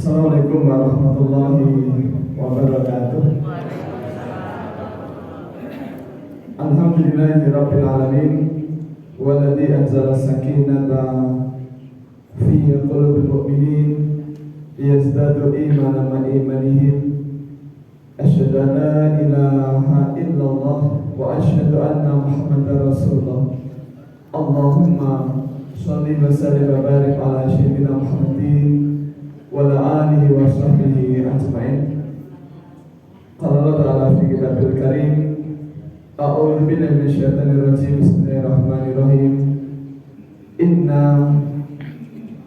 Assalamualaikum warahmatullahi wabarakatuh. Alhamdulillahirabbil alamin walladzi anzala sakinata fi qulubil mu'minin liyazdadu imanan ma imanihim. Asyhadu an la ilaha illallah wa asyhadu anna Muhammadar Rasulullah. Allahumma shalli wa sallim wa barik ala sayyidina Muhammadin wa ala alihi wa sahbihi ajma'in. Qala Allah ta'ala fi kitabil karim, a'udzu billahi minasyaitonir rajim. Bismillahirrahmanirrahim. Inna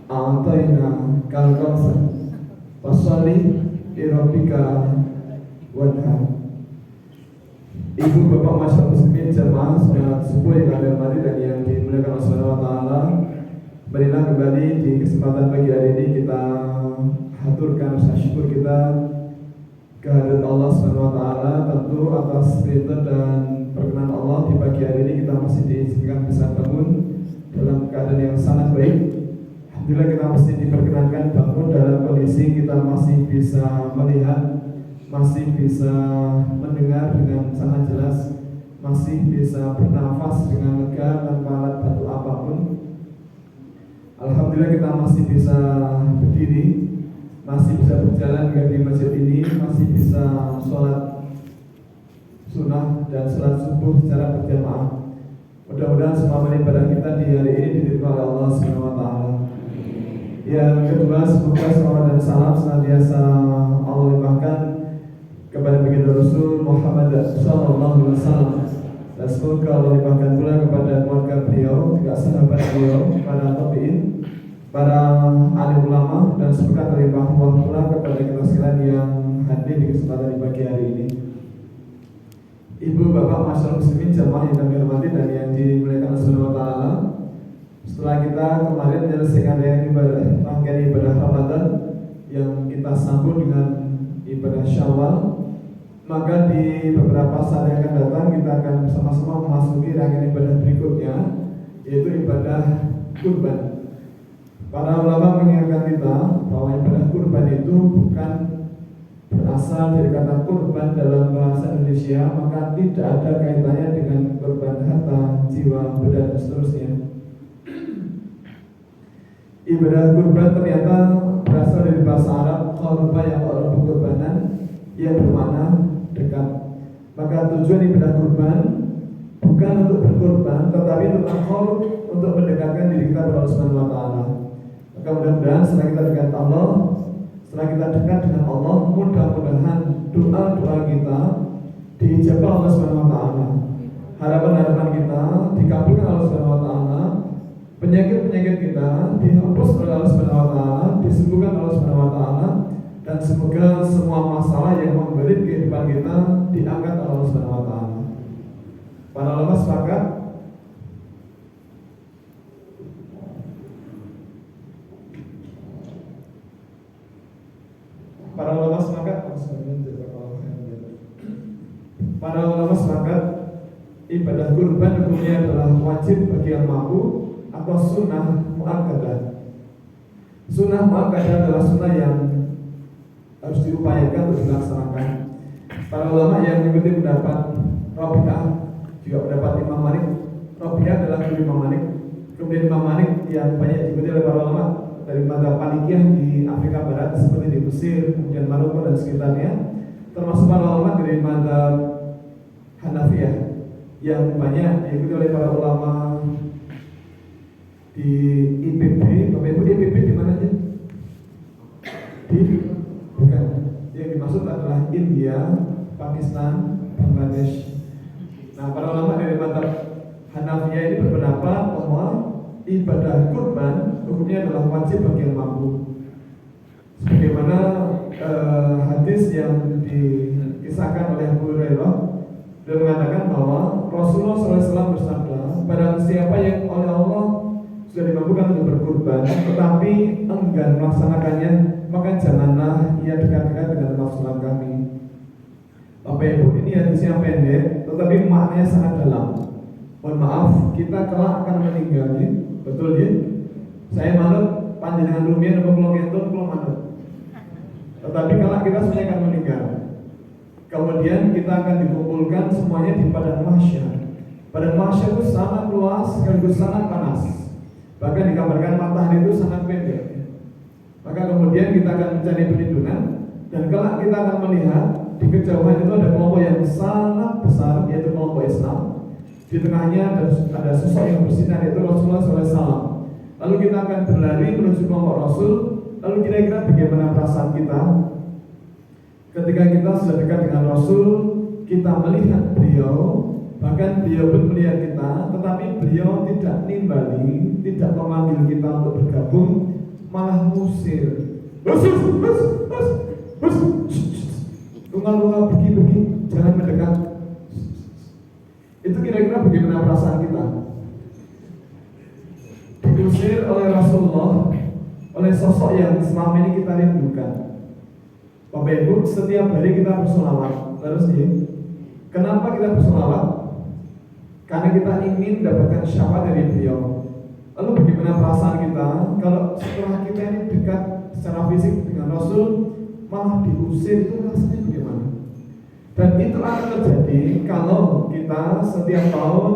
a'tayna kal kautsar fasholli li rabbika wanhar. Ibu bapak masyarakat muslimin jamaah salat subuh yang kami hormati dan yang dimuliakan Allah Subhanahu wa taala, marilah kembali di kesempatan pagi hari ini kita haturkan rasa syukur kita kehadirat Allah Subhanahu wa taala, tentu atas perintah dan perkenan Allah di pagi hari ini kita masih diizinkan bisa bangun dalam keadaan yang sangat baik. Alhamdulillah kita masih diperkenankan bangun dalam kondisi kita masih bisa melihat, masih bisa mendengar dengan sangat jelas, masih bisa bernafas dengan lega tanpa alat bantu apapun. Alhamdulillah kita masih bisa berdiri, masih bisa berjalan di masjid ini, masih bisa sholat sunnah dan sholat subuh secara berjamaah. Mudah-mudahan semua ibadah kita di hari ini diterima oleh Allah Subhanahu wa taala. Yang kedua, semoga salawat dan salam senantiasa Allah limpahkan kepada baginda Rasul Muhammad sallallahu alaihi wasallam, dan semoga Allah limpahkan pula kepada keluarga beliau, juga sahabat beliau, para tabi'in, para alim ulama, dan semoga terlimpah pula kepada kita sekalian yang hadir di kesempatan di pagi hari ini. Ibu bapak masyarakat muslimin jamaah yang kami hormati dan yang dimuliakan Allah Subhanahu wa taala, setelah kita kemarin menyelesaikan rangkaian ibadah Ramadan yang kita sambung dengan ibadah Syawal, maka di beberapa saat yang akan datang kita akan bersama-sama memasuki rangkaian ibadah berikutnya, yaitu ibadah kurban. Para ulama mengingatkan kita bahwa ibadah kurban itu bukan berasal dari kata kurban dalam bahasa Indonesia, maka tidak ada kaitannya dengan kurban harta, jiwa, benda, dan seterusnya. Ibadah kurban ternyata berasal dari bahasa Arab qurba, yang kurbanan, yang bermakna dekat. Maka tujuan ibadah kurban bukan untuk berkurban, tetapi untuk mendekatkan diri kita kepada Allah Subhanahu wa taala. Maka mudah-mudahan setelah kita dekat Allah, setelah kita dekat dengan Allah, mudah-mudahan doa-doa kita diijabah Allah Subhanahu wa taala. Harapan-harapan kita dikabulkan Allah Subhanahu wa taala. Penyakit-penyakit kita dihapus oleh Allah Subhanahu wa taala, disembuhkan Allah Subhanahu wa taala, dan semoga semua masalah yang membelit kehidupan kita diangkat oleh Allah Subhanahu wa taala. Para ulama sepakat ibadah kurban hukumnya adalah wajib bagi yang mampu atau sunnah muakkadah. Sunnah muakkadah adalah sunnah yang harus diupayakan untuk dilaksanakan. Para ulama yang mengikuti pendapat Rabi'ah, juga pendapat Imam Malik. Rabi'ah adalah guru Imam Malik. Kemudian Imam Malik yang banyak diikuti oleh para ulama dari mazhab Malikiyah di Afrika Barat seperti di Mesir, kemudian Maroko dan sekitarnya, termasuk para ulama dari mazhab Hanafiyah yang banyak diikuti oleh para ulama di IPB. Bapak Ibu, di IPB di mana aja? Bukan. Yang dimaksud adalah India, Pakistan, Bangladesh. Nah, para ulama dari mazhab Hanafiyah ini berpendapat bahwa ibadah kurban hukumnya adalah wajib bagi yang mampu. Sebagaimana hadis yang dikisahkan oleh Abu Hurairah, dia mengatakan bahwa Rasulullah SAW bersabda, barang siapa yang oleh Allah sudah dimampukan untuk berkurban, tetapi enggan melaksanakannya, maka janganlah ia dekat-dekat dengan tempat sholat kami. Bapak Ibu, ini hadis yang pendek, tetapi maknanya sangat dalam. Mohon maaf, kita kelak akan meninggal, ya? Betul ya? Saya manut panjenengan rumiyin apa kula kentut kula manut. Tetapi kalau kita semuanya akan meninggal, kemudian kita akan dikumpulkan semuanya di padang mahsyar. Padang mahsyar itu sangat luas, sekaligus sangat panas. Bahkan dikabarkan matahari itu sangat pendek. Maka kemudian kita akan mencari perlindungan, dan kalau kita akan melihat di kejauhan itu ada kelompok yang sangat besar, yaitu kelompok Islam. Di tengahnya ada sosok yang bersinar, yaitu Rasulullah SAW. Lalu kita akan berlari menuju kelompok Rasul. Lalu kira-kira bagaimana perasaan kita ketika kita sudah dekat dengan Rasul, kita melihat beliau, bahkan beliau pun melihat kita, tetapi beliau tidak nimbali, tidak memanggil kita untuk bergabung, malah ngusir. Lunga-lunga, pergi, jangan mendekat. Itu kira-kira bagaimana perasaan kita? Diusir oleh Rasulullah, oleh sosok yang selama ini kita rindukan. Bapak Ibu, setiap hari kita bersolawat. Terus ya, kenapa kita bersolawat? Karena kita ingin mendapatkan syafaat dari beliau. Lalu bagaimana perasaan kita kalau setelah kita ini dekat secara fisik dengan Rasul, malah diusir, itu rasanya bagaimana? Dan itu akan terjadi kalau kita setiap tahun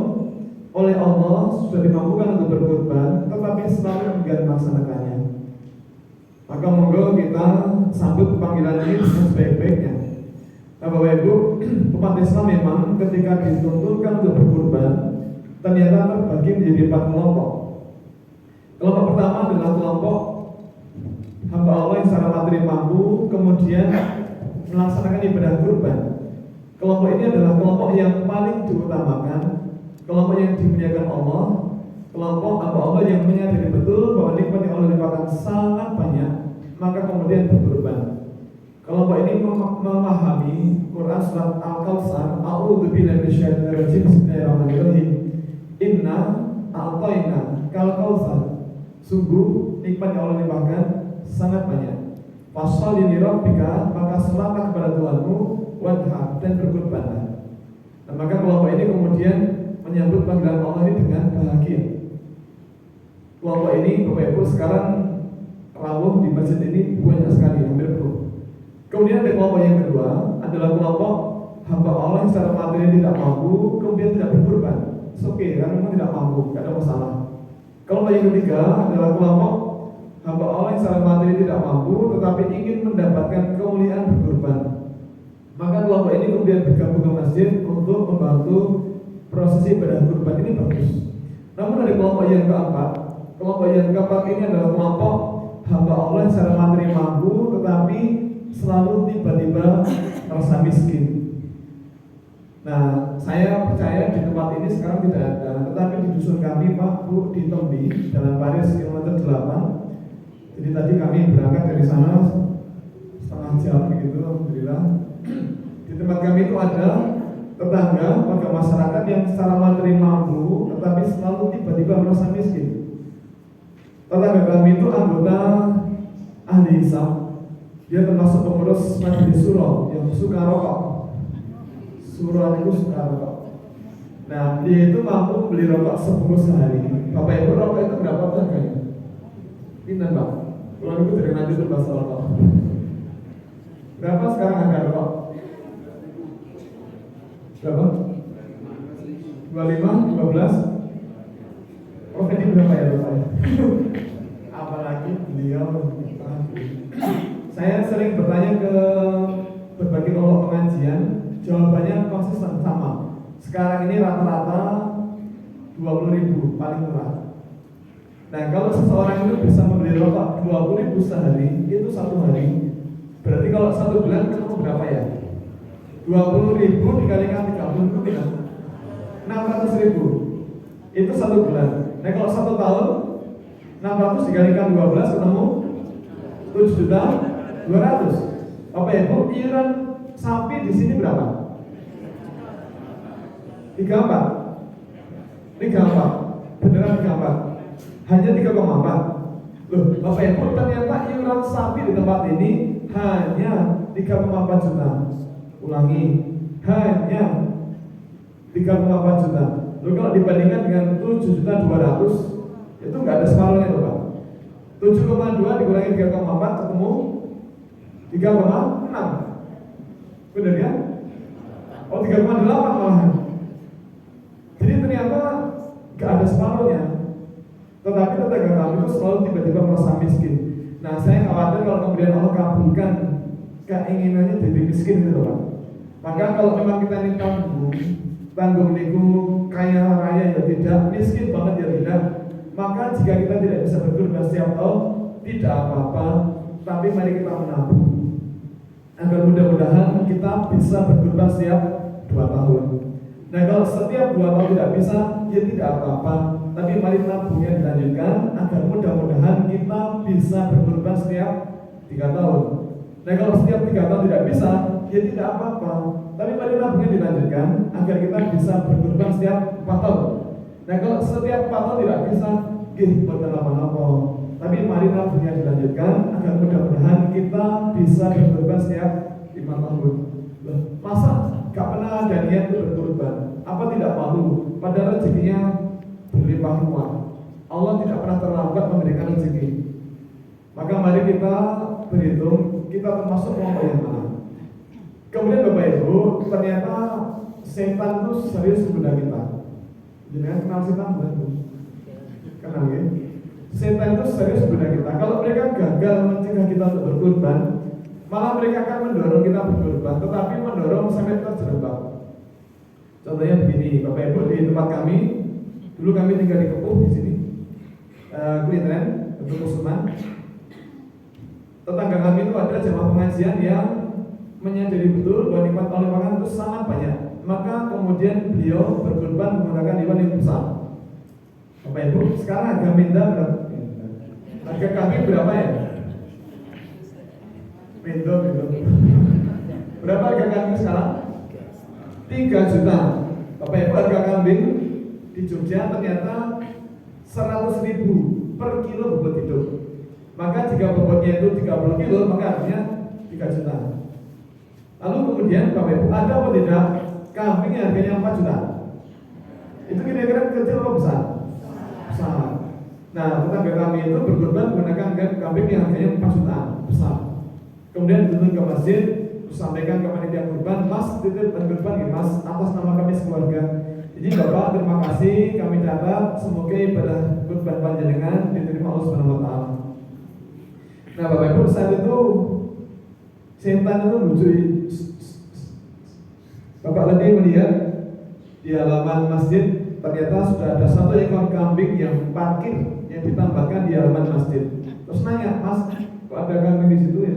oleh Allah sudah dimampukan untuk berkorban, tetapi selalu enggan melaksanakannya. Maka monggo kita sambut panggilan ini dengan sebaik-baiknya. Nah, Bapak Ibu, umat Islam memang ketika dituntunkan untuk berkorban, ternyata terbagi menjadi 4 kelompok. Kelompok pertama adalah kelompok hamba Allah yang secara materi mampu, kemudian melaksanakan ibadah kurban. Kelompok ini adalah kelompok yang paling diutamakan, kelompok yang dimuliakan Allah, kelompok hamba Allah yang menyadari betul bahwa nikmat yang Allah limpahkan sangat banyak, maka kemudian berkorban. Kelompok ini memahami Quran surat Al-Kautsar, a'udzubillahi minasyaitonir rajim, bismillahirrahmanirrahim. Inna a'tayna kal kautsar. Sungguh nikmat yang Allah limpahkan sangat banyak. Fasholli li rabbika, maka salatlah kepada Tuhanmu, wanhar, dan berkorbanlah. Nah, maka kelompok ini kemudian menyambut panggilan Allah ini dengan bahagia. Kelompok ini Bapak Ibu sekarang rawuh di masjid ini banyak sekali, hampir penuh. Kemudian ada kelompok yang kedua, adalah kelompok hamba Allah yang secara materi tidak mampu, kemudian tidak berkorban. Oke, karena memang tidak mampu, tidak ada masalah. Kelompok yang ketiga adalah kelompok hamba Allah yang secara materi tidak mampu, tetapi ingin mendapatkan kemuliaan berkorban. Maka kelompok ini kemudian bergabung ke masjid untuk membantu prosesi ibadah kurban. Ini bagus. Namun ada kelompok yang keempat. Kelompok yang keempat ini adalah kelompok hamba Allah yang secara materi mampu, tetapi selalu tiba-tiba merasa miskin. Nah, saya percaya di tempat ini sekarang tidak ada, tetapi di dusun kami, Pak, Bu, di Tembi, Jalan Paris kilometer 8. Jadi tadi kami berangkat dari sana setengah jam begitu, alhamdulillah. Di tempat kami itu ada tetangga, warga masyarakat yang secara materi mampu, tetapi selalu tiba-tiba merasa miskin. Tetangga kami itu anggota ahli hisab. Dia termasuk pengurus majelis suro yang suka rokok. Suro itu suka rokok. Nah, dia itu mampu beli rokok sebungkus sehari. Bapak Ibu, rokok itu berapa harganya? Pinten, Pak? Kalau itu dari nanti itu bahasa rokok. Berapa sekarang harga rokok? Berapa? 25, 12. Profit ini berapa ya, Bapak? Apalagi beliau. Saya sering bertanya ke berbagai kelompok pengajian, jawabannya konsisten sama. Sekarang ini rata-rata 20.000 paling murah. Nah, kalau seseorang itu bisa membeli rokok 20.000 sehari, itu satu hari. Berarti kalau 1 bulan ketemu berapa ya? 20.000 dikalikan 30 itu tidak 600.000. Itu 1 bulan. Nah, kalau 1 tahun 600 dikalikan 12 ketemu 7.200.000. Apa ya, Bu? Iuran sapi di sini berapa? 34. Beneran 34. Hanya 3,4. Loh, Bapak Ibu, ternyata iuran sapi di tempat ini hanya 3,4 juta. Ulangi, hanya 3,4 juta. Loh, kalau dibandingkan dengan 7.200.000, itu nggak ada separuhnya, Pak. 7,2 dikurangi 3,4 ketemu 3,6. Benar ya? Oh, 3,8 malahan. Jadi ternyata gak ada separuhnya. Tetapi tetangga kami itu selalu tiba-tiba merasa miskin. Nah, saya khawatir kalau kemudian Allah kabulkan keinginannya jadi miskin gitu Pak. Maka kalau memang kita ini tanggung niku kaya raya ya tidak, miskin banget ya tidak. Maka jika kita tidak bisa berkurban setiap tahun, tidak apa-apa. Tapi mari kita menabung agar mudah-mudahan kita bisa berkurban setiap 2 tahun. Nah, kalau setiap 2 tahun tidak bisa, ya tidak apa-apa. Tapi mari nabungnya dilanjutkan agar mudah-mudahan kita bisa berkurban setiap 3 tahun. Nah, kalau setiap 3 tahun tidak bisa, ya tidak apa-apa. Tapi mari nabungnya dilanjutkan agar kita bisa berkurban setiap 4 tahun. Nah, kalau setiap 4 tahun tidak bisa, bukan apa-apa. Tapi mari nabungnya dilanjutkan agar mudah-mudahan kita bisa berkurban setiap 5 tahun. Masa gak pernah ada niat untuk berkorban? Apa tidak malu? Padahal rezekinya berlimpah ruah. Allah tidak pernah terlambat memberikan rezeki. Maka mari kita berhitung kita termasuk kelompok yang mana. Kemudian Bapak Ibu, ternyata setan itu serius menggoda kita. Jangan kenal setan bukan? Kenal ya? Setan itu serius menggoda kita. Kalau mereka gagal mencegah kita untuk berkorban, malah mereka akan mendorong kita berkorban, tetapi mendorong sampai terjerembab. Contohnya begini, Bapak Ibu, di tempat kami, dulu kami tinggal di Kepuh di sini, Kuitren, untuk Kusuman. Tetangga kami itu ada jemaah pengajian yang menyadari betul bahwa nikmat oleh makan itu sangat banyak. Maka kemudian beliau berkorban menggunakan hewan yang besar. Bapak Ibu, sekarang harga minta berapa? Harga kambing berapa ya? Mendo. Berapa harga kambing sekarang? 3 juta. Bapak Ibu, harga kambing di Jogja ternyata 100.000 per kilo bobot hidup. Maka jika bobotnya itu 30 kilo, maka artinya 3 juta. Lalu kemudian Bapak Ibu, ada atau tidak kambing yang harganya 4 juta? Itu kira-kira kecil atau besar? Besar. Nah, tetangga kami itu berkorban menggunakan kambing yang harganya 4 juta, besar. Kemudian dituntun ke masjid, sampaikan ke panitia kurban, Mas titip dan kurban ya Mas, atas nama kami sekeluarga. Jadi Bapak terima kasih, kami catat, semoga ibadah kurban panjenengan diterima Allah Subhanahu wa taala. Nah, Bapak Ibu, saat itu setan itu lucu. Bapak tadi melihat di halaman masjid ternyata sudah ada 1 ekor kambing yang parkir yang ditambahkan di halaman masjid. Terus nanya, Mas, kok ada kambing di situ ya?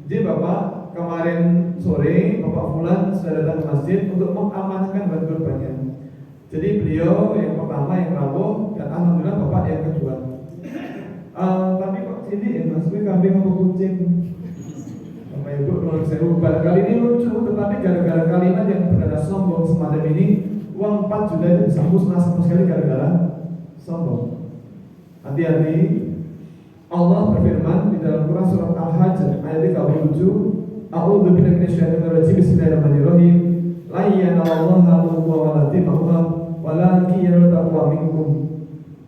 Jadi Bapak kemarin sore Bapak Fulan sudah datang ke masjid untuk mengamanahkan bahan kurbannya. Jadi beliau yang pertama yang rawuh dan alhamdulillah Bapak yang kedua. Tapi kok sini ya Mas, ini kambing apa kucing? Bapak Ibu, kalau saya barangkali ini lucu, tetapi gara-gara kalimat yang bernada sombong semacam ini, uang 4 juta itu bisa musnah sama sekali gara-gara sombong. Hati-hati. Allah berfirman di dalam Quran surat Al-Hajj ayat 37, A'udzu billahi minasyaitonir rajim. Bismillahirrahmanirrahim. La yanalallaha lughwa wala dima'uha walakin yanallahu minkum.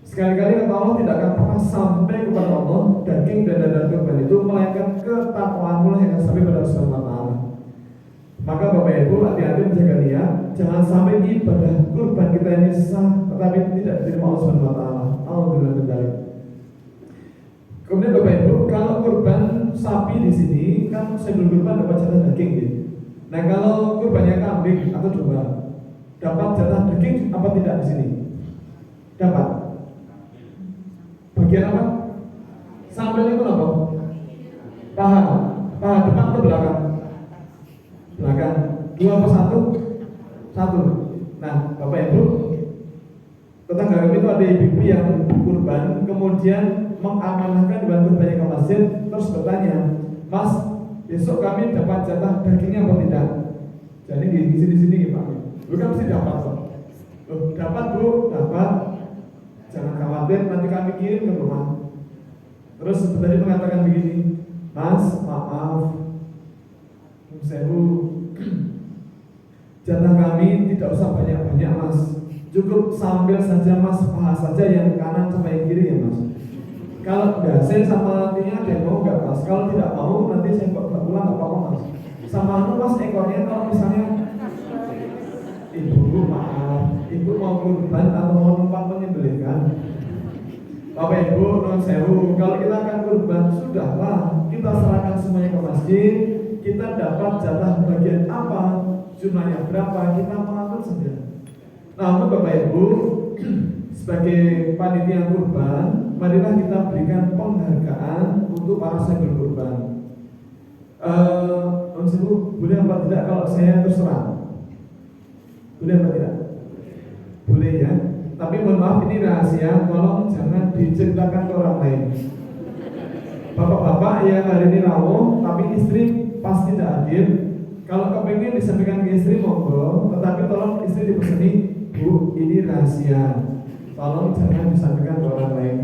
Sekali-kali kata Allah tidak akan pernah sampai kepada Allah daging dan dada kurban itu, melainkan ketakwaanmu lah yang sampai pada Allah Subhanahu wa taala. Maka Bapak Ibu hati-hati menjaga niat, jangan sampai ibadah kurban kita ini sah tetapi tidak diterima Allah Subhanahu wa taala. Alhamdulillah dzalik. Kemudian Bapak Ibu, kalau kurban sapi di sini kan sebelum kurban dapat jatah daging ya. Nah, kalau kurbannya kambing atau domba, dapat jatah daging apa tidak di sini? Dapat. Bagian apa? Sambal itu apa? Paha depan atau belakang? Belakang. 2 apa 1? 1. Nah, Bapak Ibu, tetangga kami itu ada ibu yang kurban, kemudian mengamanahkan bahan kurbannya ke masjid, terus bertanya, Mas, besok kami dapat jatah dagingnya apa tidak? Jadi di sini Pak, lu kan mesti dapat kok. Dapat Bu, dapat. Jangan khawatir, nanti kami kirim ke rumah. Terus tadi mengatakan begini, Mas, maaf, Sewu, jatah kami tidak usah banyak-banyak Mas, cukup sambil saja Mas, paha saja yang kanan sama yang kiri ya Mas. Kalau enggak, saya saya sama artinya ada yang mau nggak mas? Kalau tidak mau nanti saya nggak pulang nggak apa-apa mas. Sama mas ekornya kalau misalnya ibu maaf, ibu mau kurban atau mau numpang menyembelihkan? Bapak Ibu, non sewu, kalau kita akan kurban sudahlah kita serahkan semuanya ke masjid. Kita dapat jatah bagian apa, jumlahnya berapa, kita mengatur saja. Namun Bapak Ibu, sebagai panitia kurban, marilah kita berikan penghargaan untuk para sahibul kurban. Non sewu, boleh apa tidak kalau saya terserah? Boleh apa tidak? Boleh ya. Tapi mohon maaf ini rahasia, tolong jangan diceritakan ke orang lain. Bapak-bapak yang hari ini rawuh, tapi istri pas tidak hadir, kalau kepengen disampaikan ke istri monggo, tetapi tolong istri dipeseni, Bu, ini rahasia, tolong jangan disampaikan ke orang lain.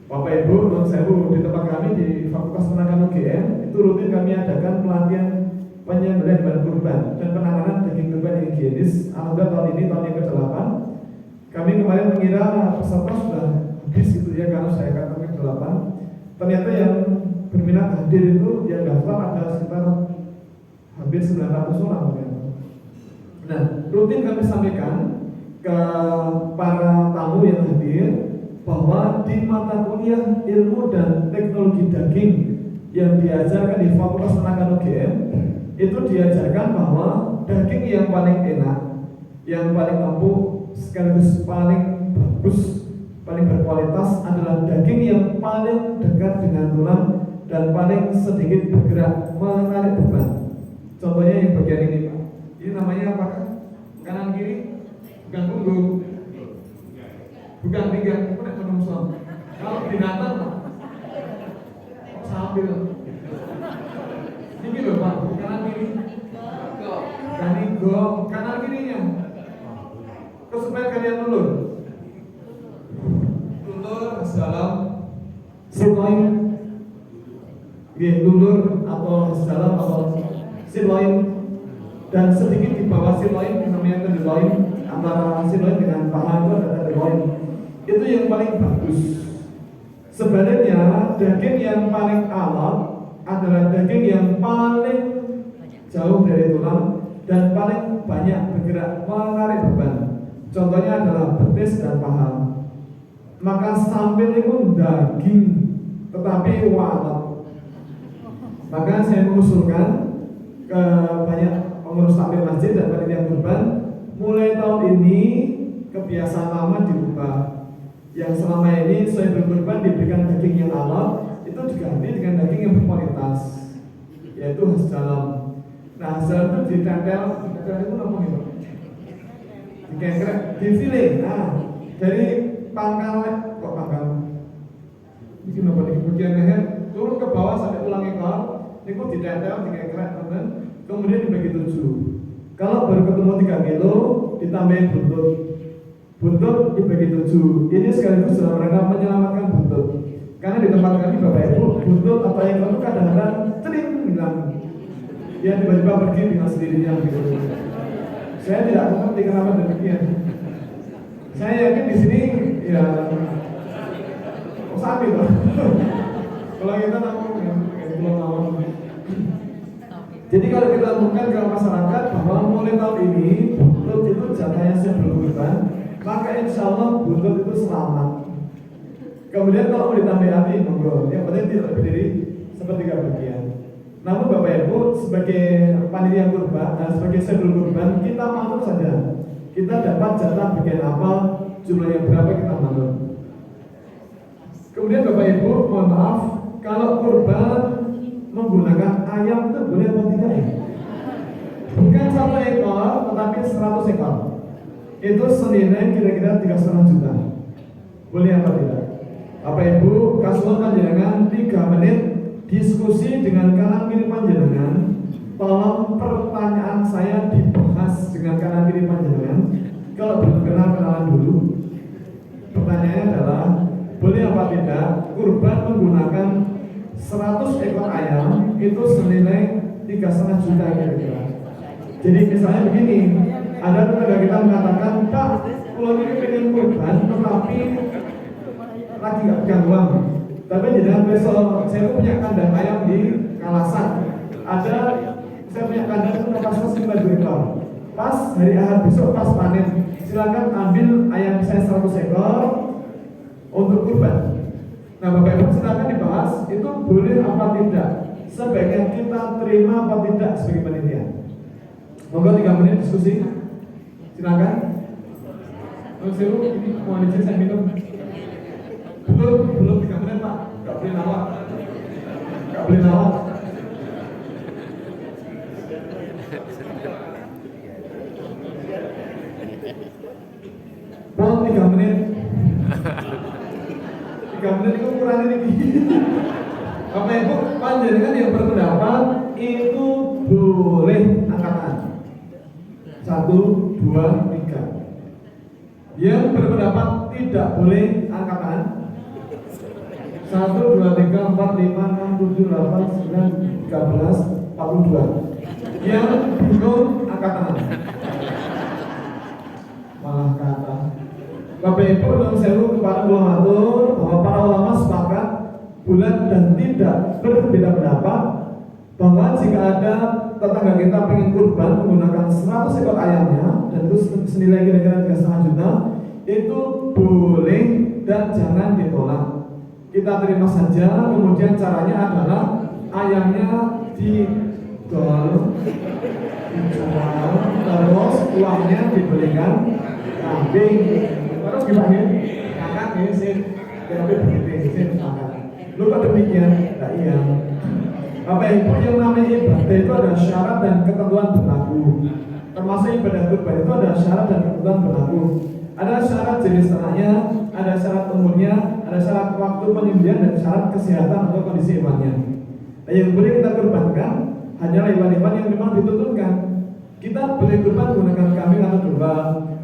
Bapak Ibu, non sewu, di tempat kami di Fakultas Peternakan UGM itu rutin kami adakan pelatihan penyembelihan hewan kurban dan penanganan daging kurban yang higienis. Alhamdulillah tahun ini tahun yang ke-8. Kami kemarin mengira peserta sudah habis gitu ya, karena saya katakan ke-8. Ternyata yang berminat hadir itu yang daftar ada sekitar hampir 900 orang. Nah, rutin kami sampaikan ke para tamu yang hadir bahwa di mata kuliah ilmu dan teknologi daging yang diajarkan di Fakultas Peternakan UGM itu diajarkan bahwa daging yang paling enak, yang paling empuk, sekaligus paling bagus, paling berkualitas adalah daging yang paling dekat dengan tulang dan paling sedikit bergerak menarik beban. Contohnya yang bagian ini Pak, ini namanya apa? Kanan kiri, bukan punggung, bukan pinggang, bukan menungso. Kalau binatang Pak, sambil ini loh Pak, kanan kiri, kanan kirinya. Terus supaya kalian lulur salam sirloin, lulur atau salam atau sirloin, dan sedikit di bawah sirloin namanya tenderloin. Antara sirloin dengan paha itu ada tenderloin. Itu yang paling bagus. Sebenarnya daging yang paling awal adalah daging yang paling jauh dari tulang dan paling banyak bergerak menarik beban. Contohnya adalah betis dan paha. Maka sampil itu daging tetapi walet. Maka saya mengusulkan ke banyak pengurus takmir masjid dan panitia kurban, mulai tahun ini kebiasaan lama dirubah. Yang selama ini saya berkurban diberikan daging yang halal, itu diganti dengan daging yang berkualitas, yaitu khas dalam. Nah, khas dalam itu ditempel itu namanya dikekrek, difile. Nah, dari pangkal bikin apa nih, bagian leher turun ke bawah sampai tulang ekor, itu ditempel, dikekrek, kemudian dibagi 7. Kalau baru ketemu 3 kilo, ditambahin buntut dibagi 7. Ini sekaligus dalam rangka menyelamatkan buntut. Karena di tempat kami Bapak Ibu, buntut atau ekor itu kadang-kadang cering hilang. Dia tiba-tiba pergi dengan sendirinya gitu. Saya tidak mengerti kenapa demikian. Saya yakin di sini ya sapi loh. Kalau kita namun belum mau. Jadi kalau kita umumkan ke masyarakat bahwa mulai tahun ini buntut itu jatahnya saya berkurban, maka insya Allah buntut itu selamat. Kemudian kalau mau ditambah hati, monggo. Yang penting tidak lebih dari sepertiga bagian. Namun Bapak Ibu sebagai panitia kurban, sebagai sahibul kurban, kita manut saja. Kita dapat jatah bagian apa, jumlahnya berapa kita manut. Kemudian Bapak Ibu, mohon maaf, kalau kurban menggunakan ayam itu boleh atau tidak ya? Bukan 1 ekor, tetapi 100 ekor. Itu senilai kira-kira 3,5 juta. Boleh apa tidak? Bapak Ibu, kasual panjenengan 3 menit diskusi dengan kanan kiri panjenengan. Tolong pertanyaan saya dibahas dengan kanan kiri panjenengan. Kalau belum kenal, kenalan dulu. Pertanyaannya adalah, boleh apa tidak kurban menggunakan 100 ekor ayam itu senilai 3,5 juta kira-kira. Jadi misalnya begini, ada tetangga kita mengatakan, Pak, kalau ini pengen kurban tetapi lagi nggak pegang uang, Tapi jangan besok saya punya kandang ayam di Kalasan. Saya punya kandang itu kapasitas 5.000 ekor. Pas hari Ahad besok pas panen, silakan ambil ayam saya 100 ekor untuk kurban. Nah Bapak Ibu silakan dibahas itu boleh apa tidak. Sebaiknya kita terima apa tidak sebagai panitia. Monggo 3 menit diskusi. Silakan. Seru ini mau izin saya minum. Belum 3 menit Pak. Gak boleh nawak. Mau 3 menit. 3 menit itu kurang ini. Bapak Ibu panjenengan yang berpendapat itu boleh angkatan 1, 2, 3. Yang berpendapat tidak boleh angkatan 1, 2, 3, 4, 5, 6, 7, 8, 9, 13, 42. Yang bingung angkatan. Malah kata Bapak Ibu dan seru kepada ulama bahwa para ulama sepakat bulan dan tidak berbeda pendapat bahwa jika ada tetangga kita pengen kurban menggunakan 100 ekor ayamnya dan itu senilai kira-kira 3,5 juta, itu boleh dan jangan ditolak. Kita terima saja. Kemudian caranya adalah ayamnya dijual, terus uangnya dibelikan kambing. Terus gimana? Kakak nih sih, lu kok demikian? Nah, iya. Bapak Ibu, yang namanya ibadah itu ada syarat dan ketentuan berlaku. Termasuk ibadah kurban itu ada syarat dan ketentuan berlaku. Ada syarat jenis ternaknya, ada syarat umurnya, ada syarat waktu penyembelihan dan syarat kesehatan atau kondisi hewannya. Nah, yang boleh kita kurbankan hanyalah hewan-hewan yang memang dituntunkan. Kita boleh kurban menggunakan kambing atau domba,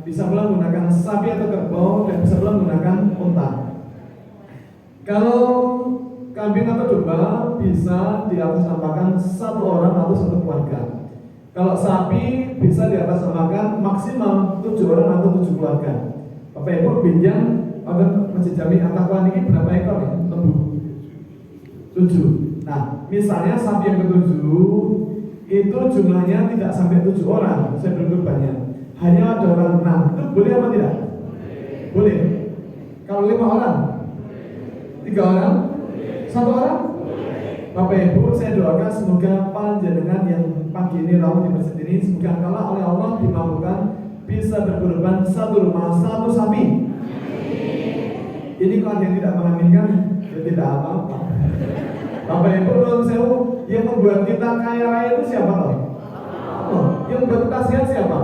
bisa pula menggunakan sapi atau kerbau, dan bisa pula menggunakan unta. Kalau kambing atau domba bisa diatasnamakan 1 orang atau 1 keluarga. Kalau sapi bisa diatasnamakan maksimal 7 orang atau 7 keluarga. Bapak Ibu pinjam pada Masjid Jami At-Taqwa ini berapa ekor ya? Lembu 7. Nah, misalnya sapi yang ke-7 itu jumlahnya tidak sampai 7 orang saya berkurbannya. Hanya ada orang 6. Itu boleh apa tidak? Boleh. Kalau 5 orang? 3 orang? 1 orang? Bapak Ibu, saya doakan semoga panjenengan yang pagi ini rawuh di masjid ini, semoga kalau oleh Allah dimampukan bisa berkurban 1 rumah 1 sapi. Ini kalau yang tidak mengaminkan, ya tidak apa-apa. Bapak Ibu, menurut saya yang membuat kita kaya raya itu siapa toh? Allah. Yang membuat kita sehat siapa?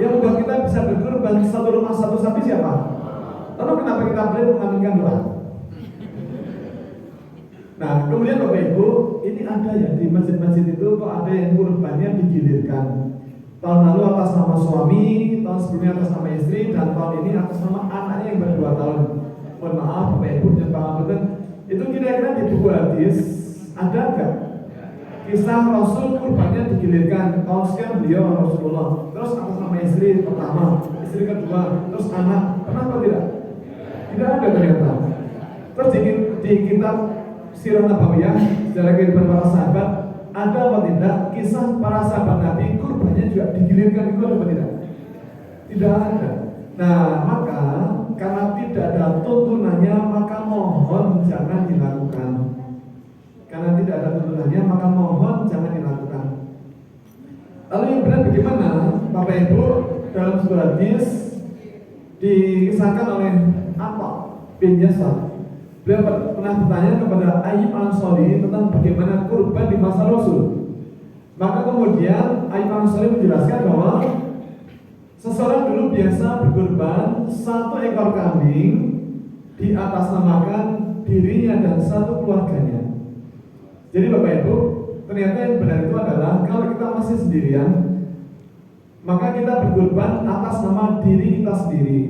Yang membuat kita bisa berkurban 1 rumah 1 sapi siapa? Lalu kenapa kita boleh mengaminkan doa? Nah, kemudian Bapak Ibu, ini ada ya di masjid-masjid itu kok ada yang kurbannya digilirkan. Tahun lalu atas nama suami, tahun sebelumnya atas nama istri, dan tahun ini atas nama anaknya yang ber 2 tahun. Mohon maaf Bapak Ibu dan Pak Abdul, itu kira-kira di buku hadis ada nggak kisah Rasul kurbannya digilirkan? Tahun sekian beliau Rasulullah, terus atas nama istri pertama, istri kedua, terus anak, pernah atau tidak? Tidak ada ternyata. Terus di kitab Sirah Nabawiyah, sejarah kehidupan para sahabat, ada apa tidak kisah para sahabat Nabi kurbannya juga digilirkan, itu ada apa tidak? Tidak ada. Nah, maka karena tidak ada tuntunannya, maka mohon jangan dilakukan. Karena tidak ada tuntunannya, maka mohon jangan dilakukan. Lalu yang benar bagaimana? Bapak Ibu, dalam sebuah hadis dikisahkan oleh Atta bin Yasar. Beliau pernah bertanya kepada Ayyub Al-Ansari tentang bagaimana kurban di masa Rasul. Maka kemudian Ayyub Al-Ansari menjelaskan bahwa seseorang dulu biasa berkurban 1 ekor kambing diatasnamakan dirinya dan 1 keluarganya. Jadi Bapak Ibu, ternyata yang benar itu adalah kalau kita masih sendirian, maka kita berkurban atas nama diri kita sendiri.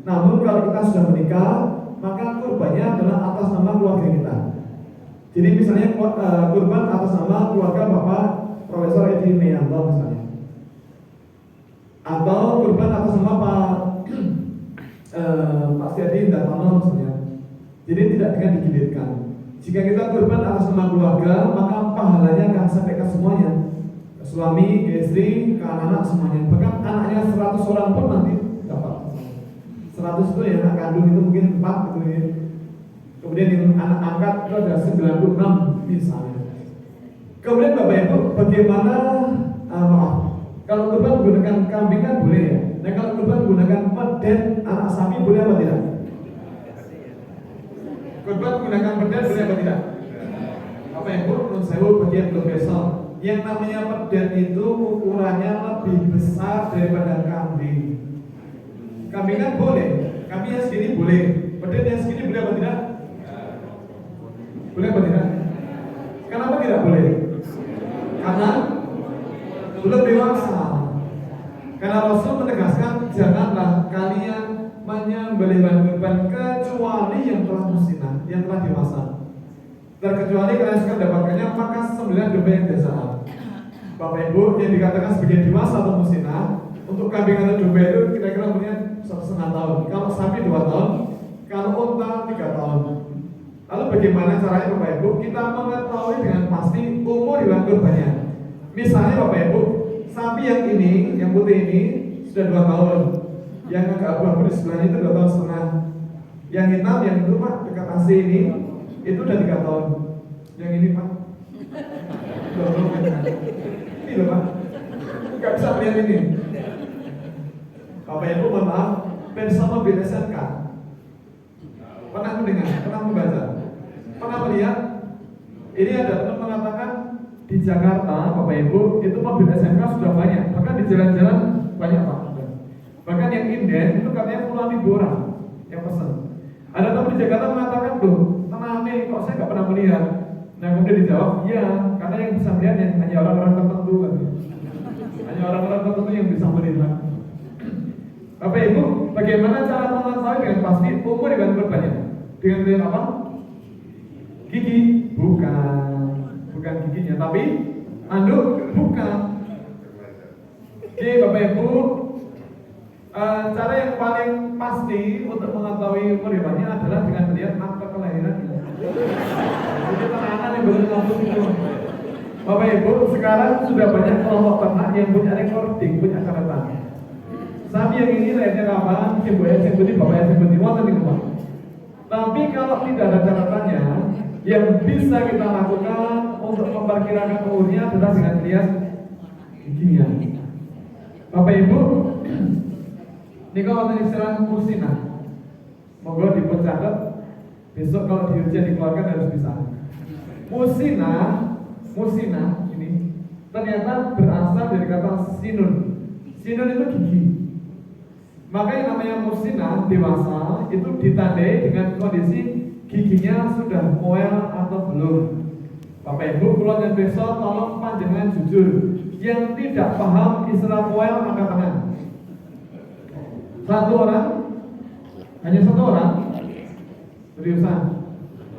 Namun kalau kita sudah menikah, maka kurbannya adalah atas nama keluarga kita. Jadi misalnya kurban atas nama keluarga Bapak Profesor Edi Meyanto misalnya, atau kurban atas nama Pak Setiadi Dartono misalnya. Jadi tidak dengan digilirkan. Jika kita kurban atas nama keluarga, maka pahalanya akan sampai ke semuanya, ke suami, ke istri, ke anak-anak semuanya. Bahkan anaknya 100 orang pun nanti dapat. 100 itu ya anak kandung itu mungkin 4 gitu ya. Kemudian yang anak angkat itu ada 96 misalnya. Kemudian Bapak Ibu, bagaimana kalau kurban menggunakan kambing kan boleh ya. Nah kalau kurban menggunakan peden anak sapi boleh apa tidak? Kurban menggunakan peden boleh apa tidak? Bapak Ibu, menurut saya bagian belum besok. Yang namanya peden itu ukurannya lebih besar daripada kambing. Kambing kan boleh, kambing yang segini boleh, peden yang segini boleh apa tidak? Boleh apa tidak? Kenapa tidak boleh? Karena belum dewasa. Karena Rasul menegaskan janganlah kalian menyembelih hewan kurban kecuali yang telah musnah, yang telah dewasa. Terkecuali kalian suka dapatkannya maka sembelih domba yang biasaan. Bapak Ibu yang dikatakan sebagai dewasa atau musnah untuk kambing atau domba itu kira-kira umurnya 1,5 tahun. Kalau sapi 2 tahun, kalau unta 3 tahun. Lalu bagaimana caranya Bapak Ibu? Kita mengetahui dengan pasti umur hewan kurbannya. Misalnya Bapak Ibu, sapi yang ini, yang putih ini sudah 2 tahun. Yang agak abu-abu di sebelahnya itu 2 tahun setengah. Yang hitam, yang itu Pak, dekat AC ini, itu udah 3 tahun. Yang ini Pak, ini loh Pak, nggak bisa lihat ini. Bapak Ibu mohon maaf, bersama BSNK pernah mendengar, pernah membaca, pernah melihat. Ini ada teman mengatakan di Jakarta, Bapak Ibu, itu mobil SMK sudah banyak, bahkan di jalan-jalan banyak Pak. Bahkan yang inden itu katanya puluhan ribu orang yang pesan. Ada teman di Jakarta mengatakan, loh, tenang nih, kok saya nggak pernah melihat. Nah kemudian dijawab, iya, karena yang bisa melihat hanya orang-orang tertentu kan. Hanya orang-orang tertentu yang bisa melihat. Bapak Ibu, bagaimana cara mengetahui dengan pasti umur hewan kurbannya? Dengan melihat apa? Gigi? Bukan giginya, tapi anduk? Bukan. Oke Bapak Ibu, cara yang paling pasti untuk mengetahui umur hewannya adalah dengan melihat akta kelahirannya. Jadi anak-anak yang baru ngomong itu. Bapak Ibu, sekarang sudah banyak kelompok ternak yang punya recording, punya catatan. Sapi yang ini lahirnya kapan, simbolnya seperti bapaknya seperti wonten niku Pak. Tapi kalau tidak ada catatannya, yang bisa kita lakukan untuk memperkirakan umurnya adalah dengan lihat giginya. Bapak Ibu, niku wonten istilah musnah. Monggo dicatat, besok kalau di ujian dikeluarkan harus bisa. Musnah ini ternyata berasal dari kata sinun. Sinun itu gigi. Maka yang namanya musnah dewasa itu ditandai dengan kondisi giginya sudah moel atau belum. Bapak Ibu, kalau yang besok tolong panjenengan jujur. Yang tidak paham istilah moel angkat tangan. Satu orang? Hanya satu orang? Seriusan?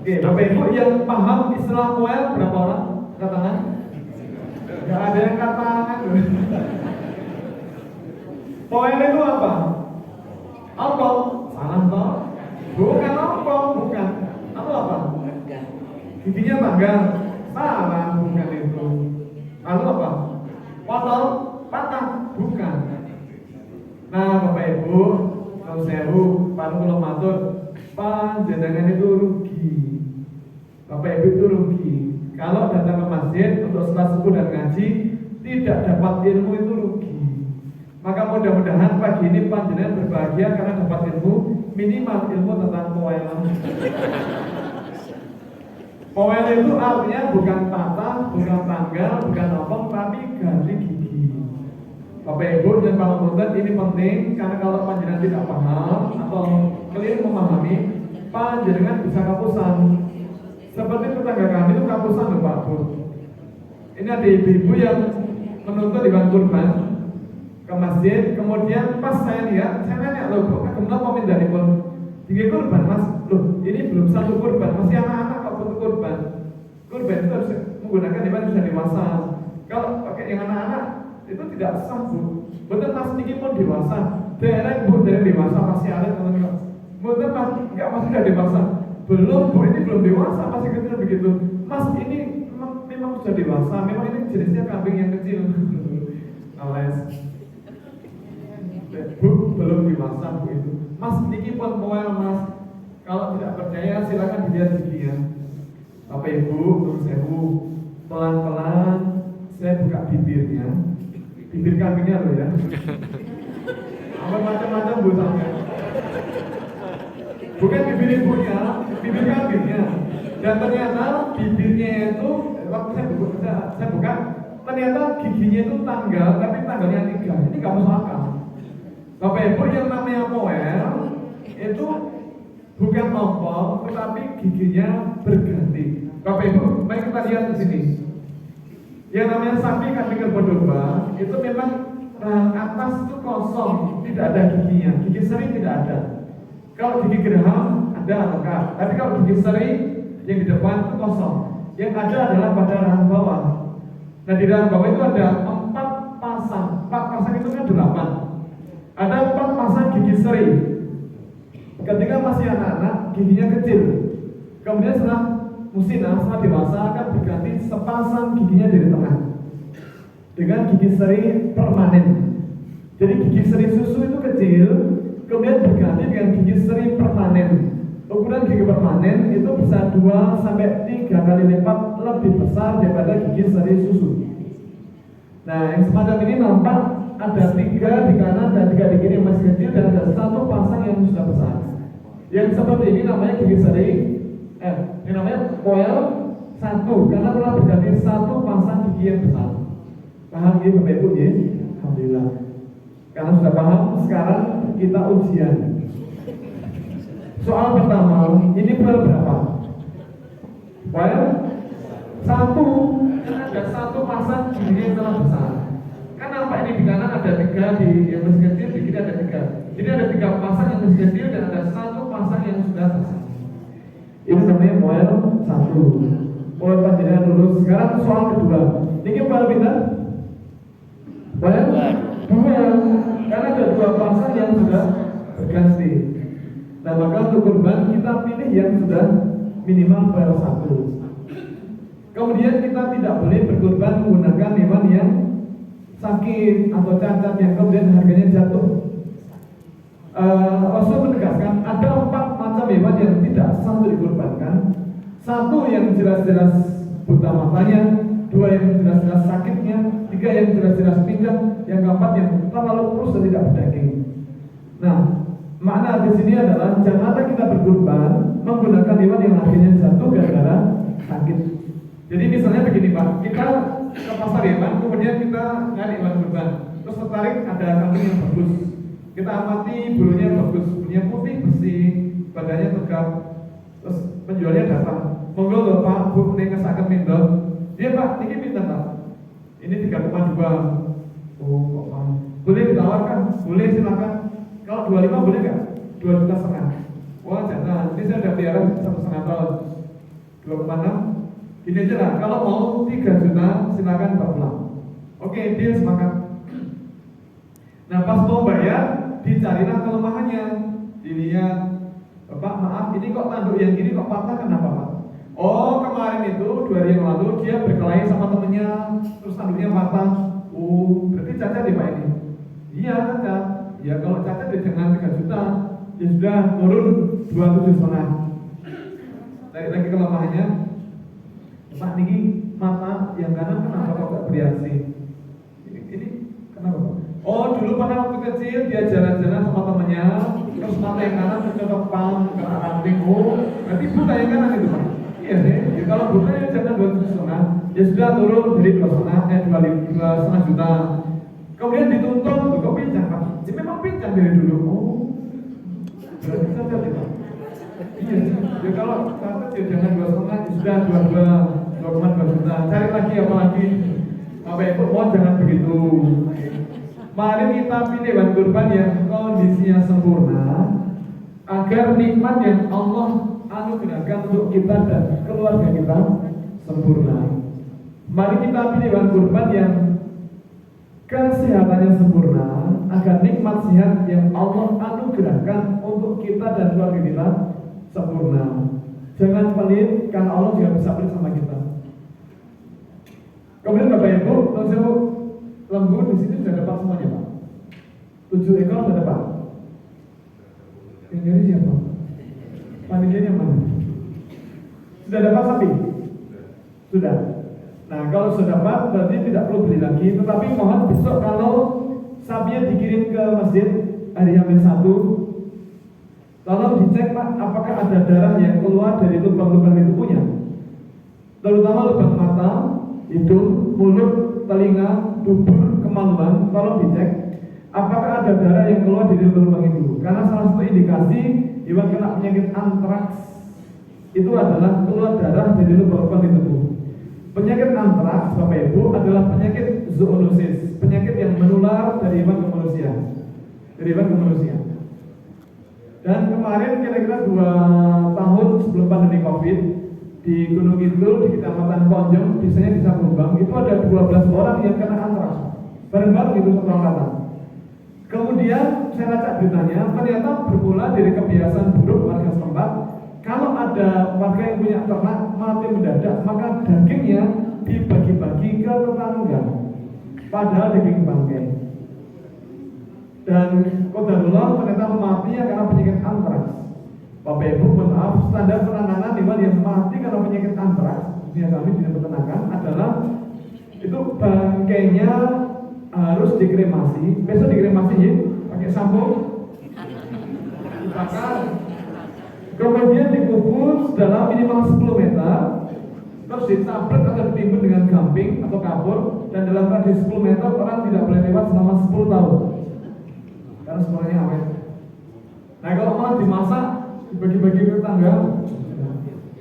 Oke, Bapak Ibu yang paham istilah moel berapa orang? Angkat tangan? Gak ada yang angkat tangan. Moel itu apa? Ompong, salah toh? Bukan ompong, bukan. Atau apa? Giginya tanggal, salah, bukan itu. Lalu apa? Potong, patah, bukan. Nah Bapak Ibu, kalau sewu, paling kalau matur, panjenengan itu rugi. Bapak Ibu itu rugi. Kalau datang ke masjid untuk sholat subuh dan ngaji, tidak dapat ilmu itu rugi. Maka mudah-mudahan pagi ini panjenengan berbahagia karena dapat ilmu, minimal ilmu tentang poelan. Poel itu artinya bukan patah, bukan tanggal, bukan opong, tapi ganti gigi. Bapak Ibu dan Pak Munten, ini penting karena kalau panjenengan tidak paham atau keliru memahami, panjenengan bisa kapusan. Seperti tetangga kami itu kapusan loh Pak Bu. Ini ada ibu-ibu yang menuntut hewan kurban ke masjid, kemudian pas saya lihat, saya nanya loh, kok kemudian mau minta dari pun 3 kurban mas, loh ini belum 1 kurban, masih anak-anak kok butuh kurban. Kurban itu harus menggunakan hewan sudah dewasa. Kalau pakai yang anak-anak itu tidak sah Bu. Betul mas ini pun dewasa, daerah Bu dari dewasa masih ada teman-teman. Betul mas, enggak masih sudah dewasa. belum bu, ini belum dewasa, masih kecil begitu. Mas ini memang sudah dewasa, memang ini jenisnya kambing yang kecil. Alas, bu belum dewasa bu itu. Mas niki pun moel mas, kalau tidak percaya silakan dilihat giginya. Apa ibu, terus ibu pelan-pelan saya buka bibirnya, bibir kambingnya loh ya. Apa macam-macam bu sampai. Bukan bibir ibunya, bibir kambingnya. Dan ternyata bibirnya itu waktu saya buka, ternyata giginya itu tanggal, tapi tanggalnya 3. Ini nggak masuk akal. Bapak ibu yang namanya moel itu bukan ompong, tetapi giginya berganti. Bapak ibu, mari kita lihat di sini. Yang namanya sapi kambing kerbau domba itu memang atas itu kosong, tidak ada giginya, gigi seri tidak ada. Kalau gigi geraham ada lengkap, tapi kalau gigi seri yang di depan itu kosong. Yang ada adalah pada rahang bawah. Nah di rahang bawah itu ada 4 pasang. 4 pasang itu kan 8. Ada 4 pasang gigi seri. Ketika masih anak-anak giginya kecil. Kemudian setelah musina, setelah dewasa akan berganti sepasang giginya dari tengah dengan gigi seri permanen. Jadi gigi seri susu itu kecil, kemudian berganti dengan gigi seri permanen. Ukuran gigi permanen itu bisa 2 sampai 3 kali lipat lebih besar daripada gigi seri susu. Nah, yang semacam ini nampak ada 3 di kanan dan 3 di kiri yang masih kecil dan ada 1 pasang yang sudah besar. Yang seperti ini namanya gigi seri, ini namanya moel 1 karena telah berganti 1 pasang gigi yang besar. Paham ya Bapak Ibu ya? Alhamdulillah. Karena sudah paham, sekarang kita ujian. Soal pertama, ini berapa? Well, 1, karena ada 1 pasang gigi yang telah besar. Kan nampak ini di kanan ada 3, di yang masih kecil, di kiri ada 3. Jadi ada 3 pasang yang masih kecil dan ada 1 pasang yang sudah besar. Ini namanya moel 1. Moel panjangnya lurus. Sekarang soal kedua. Ini moel pindah? Moel 2. Karena ada 2 pasang yang sudah berganti. Nah maka untuk kurban kita pilih yang sudah minimal moel 1. Kemudian kita tidak boleh berkurban menggunakan hewan yang sakit atau cacat yang kemudian harganya jatuh. Rasul menegaskan ada 4 macam hewan yang tidak sah untuk dikurbankan. 1 yang jelas-jelas buta matanya, 2 yang jelas-jelas sakitnya, 3 yang jelas-jelas pincang, yang keempat yang terlalu kurus dan tidak berdaging. Nah, makna di sini adalah janganlah kita berkurban menggunakan hewan yang harganya jatuh gara-gara sakit. Jadi misalnya begini Pak, kita ke pasar hewan, kemudian kita nyari hewan kurban, terus tertarik ada kambing yang bagus. Kita amati bulunya bagus, bulunya putih bersih, badannya tegap. Terus penjualnya datang, monggo lho Pak, Bu, ning kesaken pindho. Iya Pak, ini pinten Pak? Ini 3,2. Oh kok Pak? Boleh ditawarkan? Boleh silakan. Kalau 25 boleh nggak? 2,5 juta. Wah jangan, ini saya udah pelihara 1,5 tahun. 2,6. Gini aja lah, kalau mau 3 juta silakan Pak pulang. Oke, deal sepakat. Nah pas mau bayar, dicarilah kelemahannya, dilihat, Bapak maaf ini kok tanduk yang ini kok patah kenapa Pak? Oh kemarin itu 2 hari yang lalu dia berkelahi sama temennya, terus tanduknya patah. Oh berarti cacat ya Pak ini? Iya cacat. Ya kalau cacat ya jangan 3 juta, ya sudah turun 27,5. Tarik lagi kelemahannya, Pak niki mata yang kanan kenapa kok gak bereaksi? Ini kenapa Pak? Oh dulu pada waktu kecil dia jalan-jalan sama temennya, terus mata yang kanan tercocok pang kena ranting. Oh berarti buta yang kanan itu Pak? Iya sih. Ya, kalau buta ya jangan 27,5. Ya sudah turun dari 2,5 juta. Kemudian dituntut, kok pincang Pak? Ya memang pincang dari dulu. Oh berarti cacat ya Pak? Iya sih. Ya kalau cacat ya jangan 2,5, ya sudah 2,2 juta. Cari lagi apa lagi? Bapak Ibu mohon jangan begitu. Mari kita pilih hewan kurban yang kondisinya sempurna agar nikmat yang Allah anugerahkan untuk kita dan keluarga kita sempurna. Mari kita pilih hewan kurban yang kesehatannya sempurna agar nikmat sehat yang Allah anugerahkan untuk kita dan keluarga kita sempurna. Jangan pelit, karena Allah juga bisa pelit sama kita. Kemudian Bapak Ibu, langsung lembu di sini sudah dapat semuanya Pak. 7 ekor sudah dapat. Yang nyari siapa? Panitianya mana? Sudah dapat sapi? Sudah. Nah kalau sudah dapat berarti tidak perlu beli lagi. Tetapi mohon besok kalau sapinya dikirim ke masjid hari H-1, tolong dicek Pak, apakah ada darah yang keluar dari lubang-lubang di tubuhnya, terutama lubang mata, hidung, mulut, telinga, dubur, kemaluan. Tolong dicek apakah ada darah yang keluar dari lubang itu. Karena salah satu indikasi hewan kena penyakit antraks itu adalah keluar darah dari lubang-lubang di tubuh. Penyakit antraks, Bapak Ibu, adalah penyakit zoonosis, penyakit yang menular dari hewan ke manusia. Dan kemarin kira-kira 2 tahun sebelum pandemi Covid di Gunung Kidul, di Kecamatan Ponjong, desanya Desa Gombang, itu ada 12 orang yang kena antraks. Bareng-bareng itu satu angkatan. Kemudian saya lacak beritanya, ternyata bermula dari kebiasaan buruk warga setempat. Kalau ada warga yang punya ternak mati mendadak, maka dagingnya dibagi-bagi ke tetangga, padahal daging bangkai. Dan qadarullah ternyata matinya karena penyakit antraks. Bapak Ibu, mohon maaf, standar penanganan hewan yang mati karena penyakit antraks di kami di peternakan adalah itu bangkainya harus dikremasi. Besok dikremasi ya, pakai sampo, dibakar, kemudian dikubur dalam minimal 10 meter, terus ditabrak atau ditimbun dengan gamping atau kapur, dan dalam radius 10 meter orang tidak boleh lewat selama 10 tahun karena semuanya awet. Nah kalau malah dimasak, dibagi-bagi ke tetangga,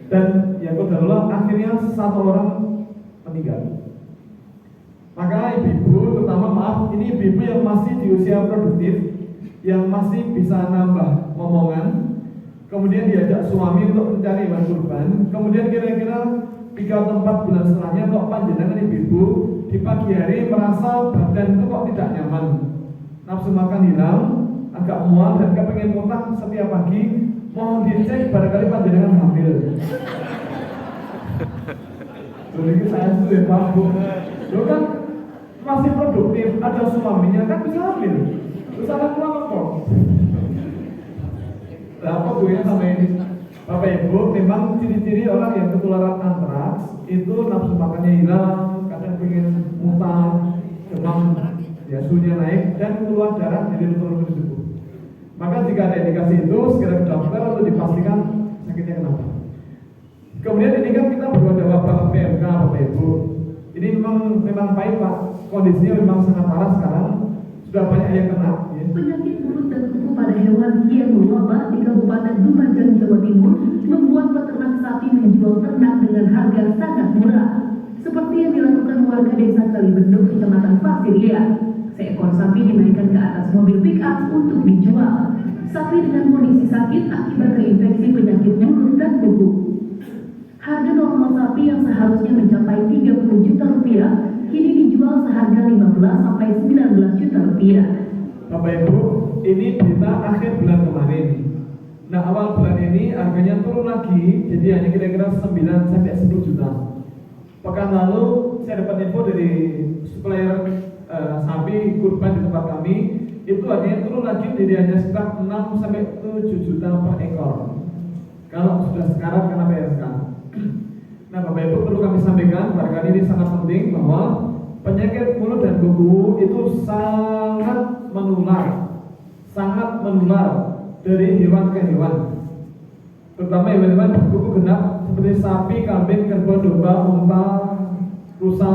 dan ya qadarullah akhirnya 1 orang meninggal. Maka ibu-ibu, terutama maaf, ini ibu-ibu yang masih di usia produktif, yang masih bisa nambah momongan, kemudian diajak suami untuk mencari hewan kurban, kemudian kira-kira 3 atau 4 bulan setelahnya kok panjenengan ibu-ibu di pagi hari merasa badan itu kok tidak nyaman, nafsu makan hilang, agak mual dan kepengen muntah setiap pagi, mohon dicek barangkali panjenengan hamil. Jadi saya sudah tahu, lo kan masih produktif, ada suaminya kan bisa hamil, terus ada keluar kok. Nah, apa gue sama ini? Bapak Ibu, memang ciri-ciri orang yang ketularan antraks itu nafsu makannya hilang, kadang pengen muntah, demam, ya suhunya naik, dan keluar darah dari lubang-lubang tubuh. Maka jika ada indikasi itu, segera ke dokter untuk dipastikan sakitnya kenapa. Kemudian ini kan kita baru ada wabah PMK, Bapak Ibu. Ini memang pahit Pak, kondisinya memang sangat parah sekarang, sudah banyak yang kena. Ya. Penyakit mulut dan kuku pada hewan kian mewabah di Kabupaten Lumajang, Jawa Timur, membuat peternak sapi menjual ternak dengan harga sangat murah. Seperti yang dilakukan warga desa Kalibendung, Kecamatan Pasiria. Seekor sapi dinaikkan ke atas mobil pick-up untuk dijual. Sapi dengan kondisi sakit akibat terinfeksi penyakit mulut dan kuku. Harga normal sapi yang seharusnya mencapai 30 juta rupiah kini dijual seharga 15 sampai 19 juta rupiah. Bapak Ibu, ini berita akhir bulan kemarin. Nah awal bulan ini harganya turun lagi, jadi hanya kira-kira 9 sampai 10 juta. Pekan lalu saya dapat info dari supplier sapi kurban di tempat kami, itu harganya turun lagi jadi hanya sekitar 6 sampai 7 juta per ekor. Kalau sudah sekarang kena PMK. Nah Bapak Ibu, perlu kami sampaikan barangkali ini sangat penting bahwa penyakit mulut dan kuku itu sangat menular dari hewan ke hewan, terutama hewan-hewan berkuku genap seperti sapi, kambing, kerbau, domba, unta, rusa,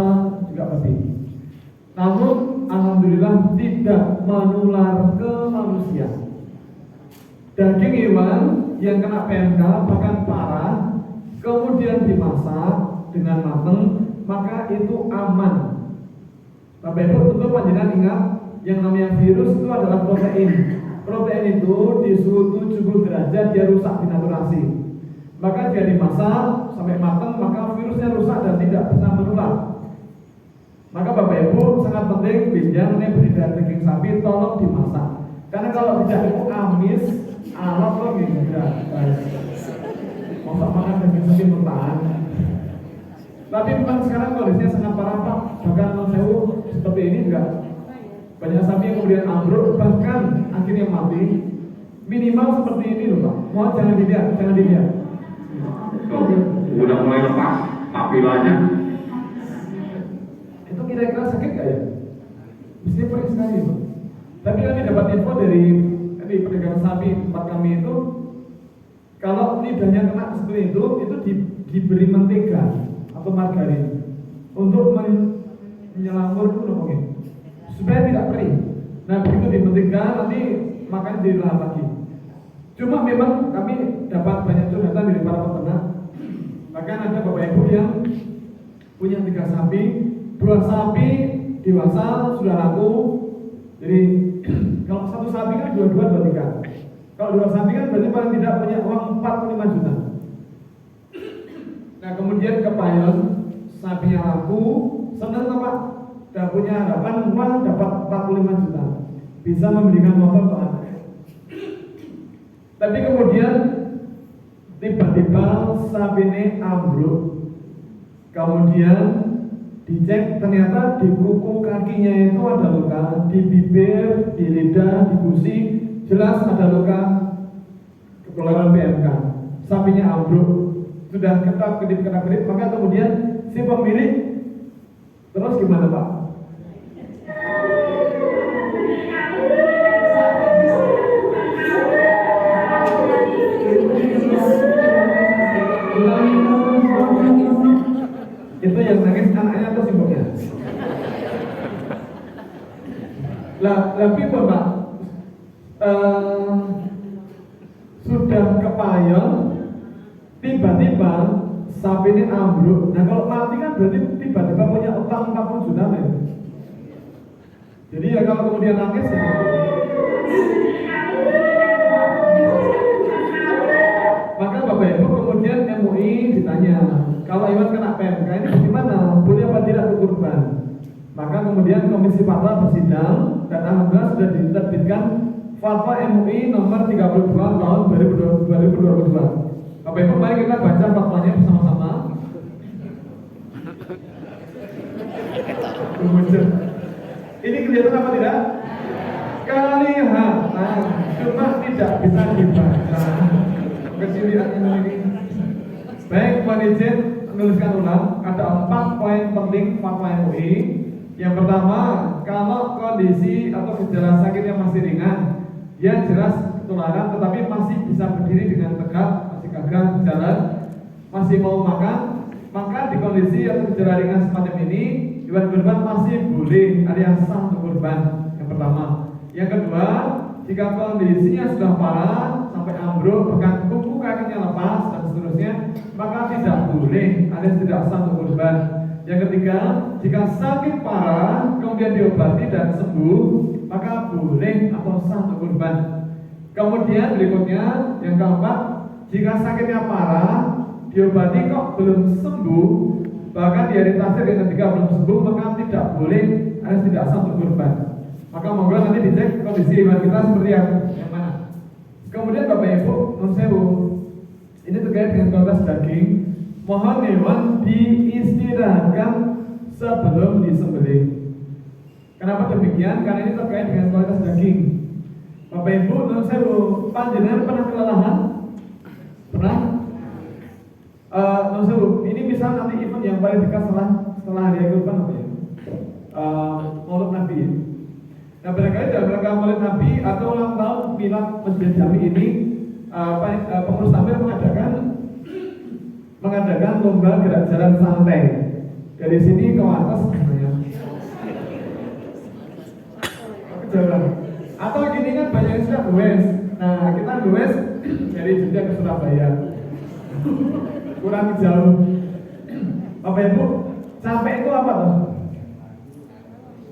juga babi. Namun alhamdulillah tidak menular ke manusia. Daging hewan yang kena PMK bahkan parah, kemudian dimasak dengan matang, maka itu aman. Bapak Ibu tentu panjenengan ingat yang namanya virus itu adalah protein. Protein itu di suhu 70 derajat dia rusak dinaturasi. Maka dia dimasak sampai matang, maka virusnya rusak dan tidak bisa menular. Maka Bapak Ibu sangat penting yang beredar daging sapi tolong dimasak. Karena kalau tidak itu amis, alot loh gitu. masa makan daging sapi mentah. Tapi memang sekarang kondisinya sangat parah Pak. Bahkan non-sewu seperti ini juga banyak sapi yang kemudian ambruk, bahkan akhirnya mati. Minimal seperti ini loh Pak. Mohon jangan dilihat. Udah mulai lepas papilanya. Itu kira-kira sakit gak ya? Mestinya perih sekali Pak. Tapi kami dapat info dari pedagang sapi tempat kami itu, kalau lidahnya kena seperti itu diberi mentega atau margarin untuk menyelamur itu mungkin supaya tidak perih. Nah begitu dimentega nanti makan jadi lahap lagi. Cuma memang kami dapat banyak curhatan dari para peternak. Bahkan ada bapak ibu yang punya 3 sapi, 2 sapi dewasa sudah laku. Jadi kalau 1 sapi kan 22, 23. Kalau 2 sapi kan berarti paling tidak punya uang 45 juta. Nah kemudian kepayon sapinya laku, senang Pak, dan punya harapan uang dapat 45 juta, bisa membelikan motor ke anak. Tapi kemudian tiba-tiba sapi ini ambruk, kemudian dicek ternyata di kuku kakinya itu ada luka, di bibir, di lidah, di gusi, jelas ada luka ketularan PMK. Sapinya ambruk, sudah kedip, maka kemudian si pemilik terus gimana Pak? Itu yang nangis anaknya atau ibunya? Tapi Bapak sudah kepayon, tiba-tiba sapi ini ambruk. Nah kalau mati kan berarti tiba-tiba punya utang 40 juta nih. Jadi ya kalau kemudian nangis ya. Maka Bapak Ibu kemudian MUI ditanya, kalau Iwan kena PMK ini bagaimana? Boleh apa tidak kurban? Maka kemudian Komisi Fatwa bersidang dan alhamdulillah sudah diterbitkan Fatwa MUI nomor 32 tahun 2022. Bapak Ibu mari kita baca fatwanya bersama-sama. Ini kelihatan apa tidak? Kelihatan, cuma tidak bisa dibaca. Kesilihan ini. Baik, mohon izin menuliskan ulang. Ada 4 poin penting fatwa MUI. Yang pertama, kalau kondisi atau gejala sakitnya masih ringan, dia jelas ketularan tetapi masih bisa berdiri dengan tegak, masih gagah berjalan, masih mau makan, maka di kondisi atau gejala ringan semacam ini, hewan kurban masih boleh alias sah untuk kurban. Yang pertama. Yang kedua, jika kondisinya sudah parah sampai ambruk, bahkan kuku kakinya lepas dan seterusnya, maka tidak boleh alias tidak sah untuk kurban. Yang ketiga, jika sakit parah kemudian diobati dan sembuh, maka boleh atau sah untuk kurban. Kemudian berikutnya yang keempat, jika sakitnya parah diobati kok belum sembuh, bahkan di hari terakhir yang ketiga belum sembuh, maka tidak boleh alias tidak sah untuk kurban. Maka monggo nanti dicek kondisi hewan kita seperti yang mana. Kemudian Bapak Ibu, non sewu, ini terkait dengan kualitas daging. Mohon hewan diistirahatkan sebelum disembelih. Kenapa demikian? Karena ini terkait dengan kualitas daging. Bapak Ibu, non sewu, panjenengan pernah kelelahan? Pernah? Non sewu, ini misal nanti event yang paling dekat setelah hari kurban apa ya? Maulid Nabi. Nah barangkali dalam rangka Maulid Nabi atau ulang tahun Milad Masjid Jami ini, pengurus tampil mengadakan lomba gerak jalan santai dari sini ke atas jalan. Atau gini kan banyak yang sudah goes. Nah kita goes dari Jogja ke Surabaya, kurang jauh. Bapak Ibu, capek itu apa tuh?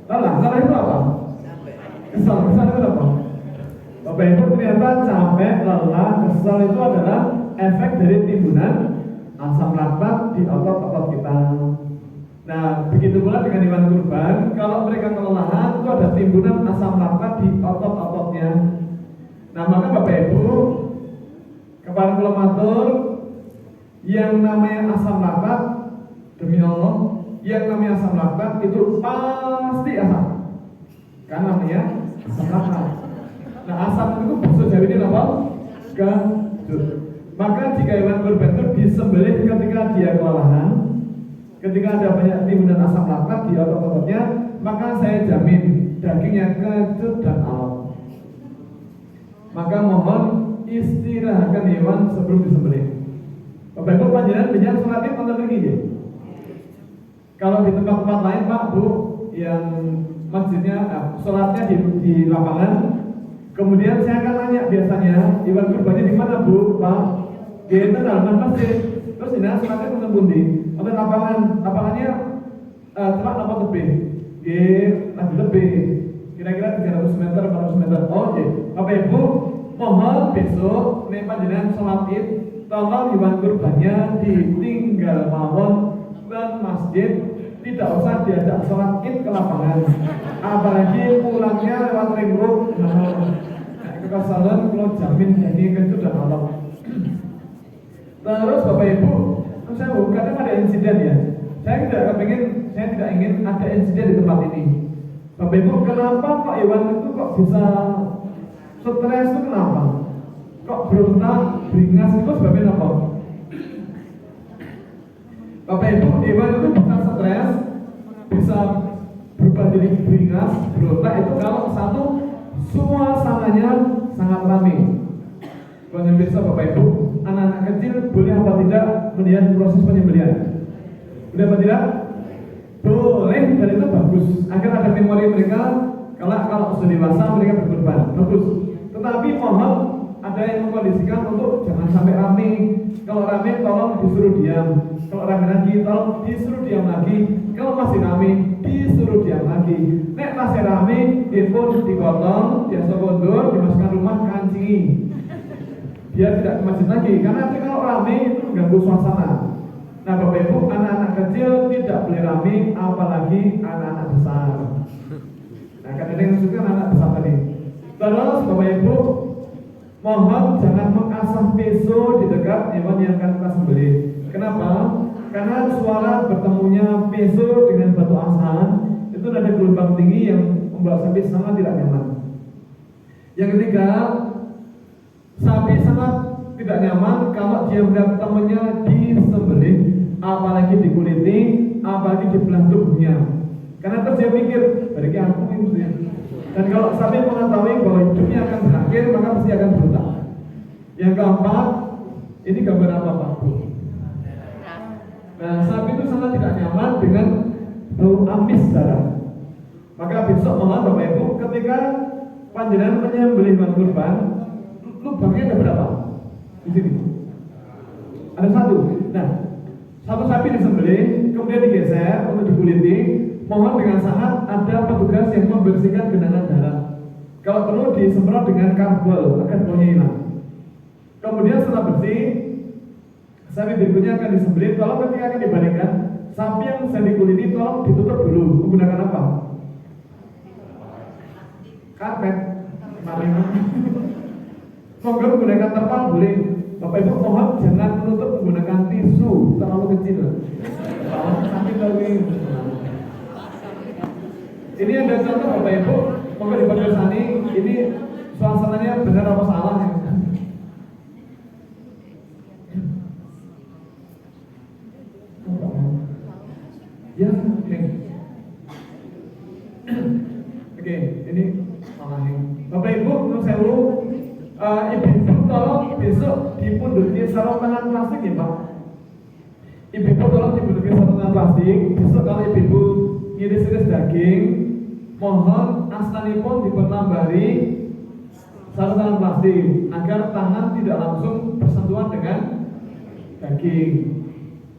Salah itu apa? Kesal itu apa? Bapak Ibu, ternyata capek, lelah, kesal itu adalah efek dari timbunan asam laktat di otot-otot kita. Nah, begitu pula dengan hewan kurban, kalau mereka kelelahan itu ada timbunan asam laktat di otot-ototnya. Nah, maka Bapak Ibu, kepada kula matur, Yang namanya asam laktat, demi Allah, yang namanya asam laktat itu pasti asam. Kan namanya asam laktat. Nah, asam itu bahasa Jawa ini apa? Kecut. Maka jika hewan kurban itu disembelih ketika dia kelelahan, ketika ada banyak timbunan asam laktat di otot-ototnya, maka saya jamin dagingnya kecut dan alot. Maka mohon istirahatkan hewan sebelum disembelih. Bapak Ibu panjenengan banyak sholatnya nonton lagi ya? Kalau di tempat-tempat lain Pak Bu yang masjidnya sholatnya di lapangan, kemudian saya akan tanya biasanya hewan kurbannya di mana Bu Pak? Di halaman masjid. Terus ini sholatnya nonton bundi, nonton lapangannya tempat nomor lebih, lagi lebih, kira-kira 300 meter, 400 meter. Oh iya, Bapak Ibu mohon besok nih panjenengan sholat id, tolong hewan kurbannya ditinggal mawon dan masjid, tidak usah diajak sholat id ke lapangan, apalagi pulangnya lewat ring road. Kekesalan kalau jamin jadi kecut dan alot. Terus Bapak Ibu, saya kadang ada insiden ya. Saya tidak ingin ada insiden di tempat ini. Bapak Ibu, kenapa kok hewan itu kok bisa stres itu kenapa? Kok berontak, beringas itu sebabnya apa? Bapak Ibu, hewan itu bisa stres, bisa berubah jadi beringas, berontak itu kalau satu suasananya sangat ramai. Kalau bisa Bapak Ibu, anak-anak kecil boleh apa tidak melihat proses penyembelihan? Boleh apa tidak? Boleh, dan itu bagus agar ada memori mereka kalau sudah dewasa mereka berkorban, bagus. Tetapi mohon ada yang mengkondisikan untuk jangan sampai rame. Kalau rame tolong disuruh diam. Kalau rame lagi tolong disuruh diam lagi. Kalau masih rame disuruh diam lagi. Nek masih rame handphone dipotong, diasok kondur, dimasukkan rumah kancingi. Biar tidak ke masjid lagi, karena nanti kalau rame itu mengganggu suasana. Nah Bapak Ibu, anak-anak kecil tidak boleh rame, apalagi anak-anak besar. Nah kadang yang suka anak besar tadi. Terus Bapak Ibu, mohon jangan mengasah peso di dekat hewan yang akan kita sembelih. Kenapa? Karena suara bertemunya peso dengan batu asan itu ada gelombang tinggi yang membuat sapi sangat tidak nyaman. Yang ketiga, sapi sangat tidak nyaman kalau dia melihat temannya disembelih, apalagi dikuliti, apalagi di belah tubuhnya. Karena terus dia pikir, bagi aku itu ya. Dan kalau sapi mengetahui bahwa hidupnya akan berakhir, maka pasti akan berontak. Yang keempat, ini gambar apa Pak Bu? Nah, sapi itu sangat tidak nyaman dengan bau amis darah. Maka besok mohon Bapak Ibu, ketika panjenengan menyembelih hewan kurban, lubangnya ada berapa? Di sini. Ada satu. Nah, satu sapi disembelih, kemudian digeser untuk dikuliti. Mohon dengan sangat ada petugas yang membersihkan genangan darah. Kalau perlu disemprot dengan karbol agar baunya hilang. Kemudian setelah bersih, sapi berikutnya akan disembelih. Tolong ketika akan dibandingkan, sapi yang saya dikuliti tolong ditutup dulu. Menggunakan apa? Karpet. Maling. Monggo menggunakan terpal boleh. Bapak Ibu mohon jangan menutup menggunakan tisu terlalu kecil. Sakit lagi. Ini ada contoh Bapak Ibu, monggo dipersani. Ini suasananya benar apa salah ya? Ya, oke, ini malah ini. Bapak Ibu, menurut saya ibu-ibu tolong besok dipunduki sarung tangan plastik ya Pak. Ibu-ibu tolong dipunduki sarung tangan plastik. Besok kalau ibu-ibu ngiris-iris daging, mohon astanipun dipunambari sarung tangan plastik agar tangan tidak langsung bersentuhan dengan daging.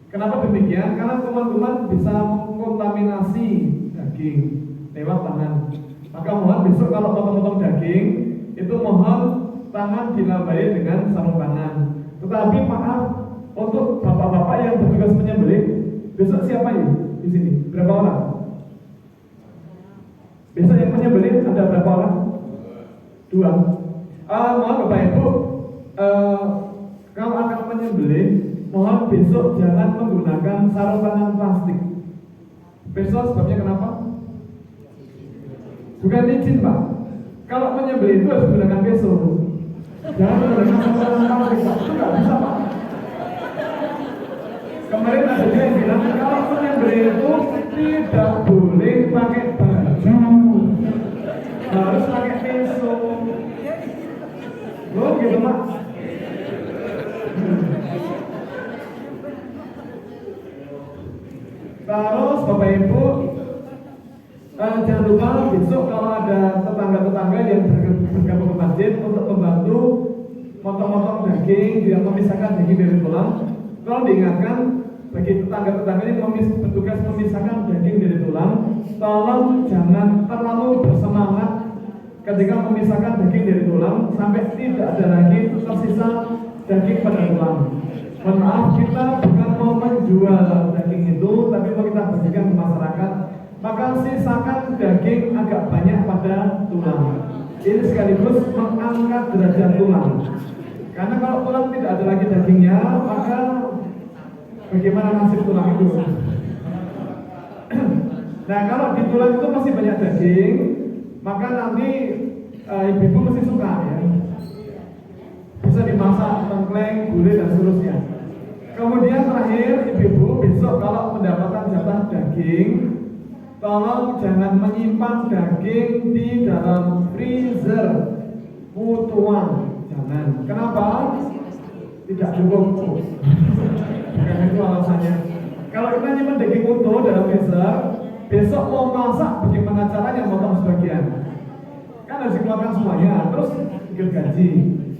Kenapa demikian? Karena kuman-kuman bisa mengkontaminasi daging lewat tangan. Maka mohon besok kalau potong-potong daging itu mohon tangan dilambai dengan sarung tangan. Tetapi maaf untuk bapak-bapak yang bertugas menyembelih, besok siapa ya di sini? Berapa orang? Besok yang menyembelih ada berapa orang? 2. Mohon Bapak Ibu, kalau akan menyembelih mohon besok jangan menggunakan sarung tangan plastik. Besok sebabnya kenapa? Bukan licin Pak. Kalau menyembelih itu harus menggunakan besok. Jangan menggunakan sarung tangan plastik Pak. Itu nggak bisa Pak. Kemarin ada juga yang bilang kalau menyembelih itu tidak boleh pakai baju, harus pakai besok. Loh gitu Pak. Terus Bapak Ibu jangan lupa besok kalau ada tetangga-tetangga yang bergabung ke masjid untuk membantu motong-motong daging, yang memisahkan daging dari tulang. Tolong diingatkan bagi tetangga-tetangga yang bertugas memisahkan daging dari tulang, tolong jangan terlalu bersemangat ketika memisahkan daging dari tulang sampai tidak ada lagi tersisa daging pada tulang. Mohon maaf, kita bukan mau menjual daging itu, tapi mau kita bagikan ke masyarakat. Maka sisakan daging agak banyak pada tulang. Ini sekaligus mengangkat derajat tulang. Karena kalau tulang tidak ada lagi dagingnya, maka bagaimana nasib tulang itu? Nah, kalau di tulang itu masih banyak daging, maka nanti ibu-ibu mesti suka ya. Bisa dimasak, tengkleng, gulai dan seterusnya. Kemudian terakhir, ibu-ibu besok kalau mendapatkan jatah daging, tolong jangan menyimpan daging di dalam freezer mutuan. Jangan. Kenapa? Tidak cukup. Bukan itu alasannya. Kalau kita nyimpan daging utuh dalam freezer, besok mau masak bagaimana caranya motong sebagian? Kan harus dikeluarkan semuanya, terus gaji.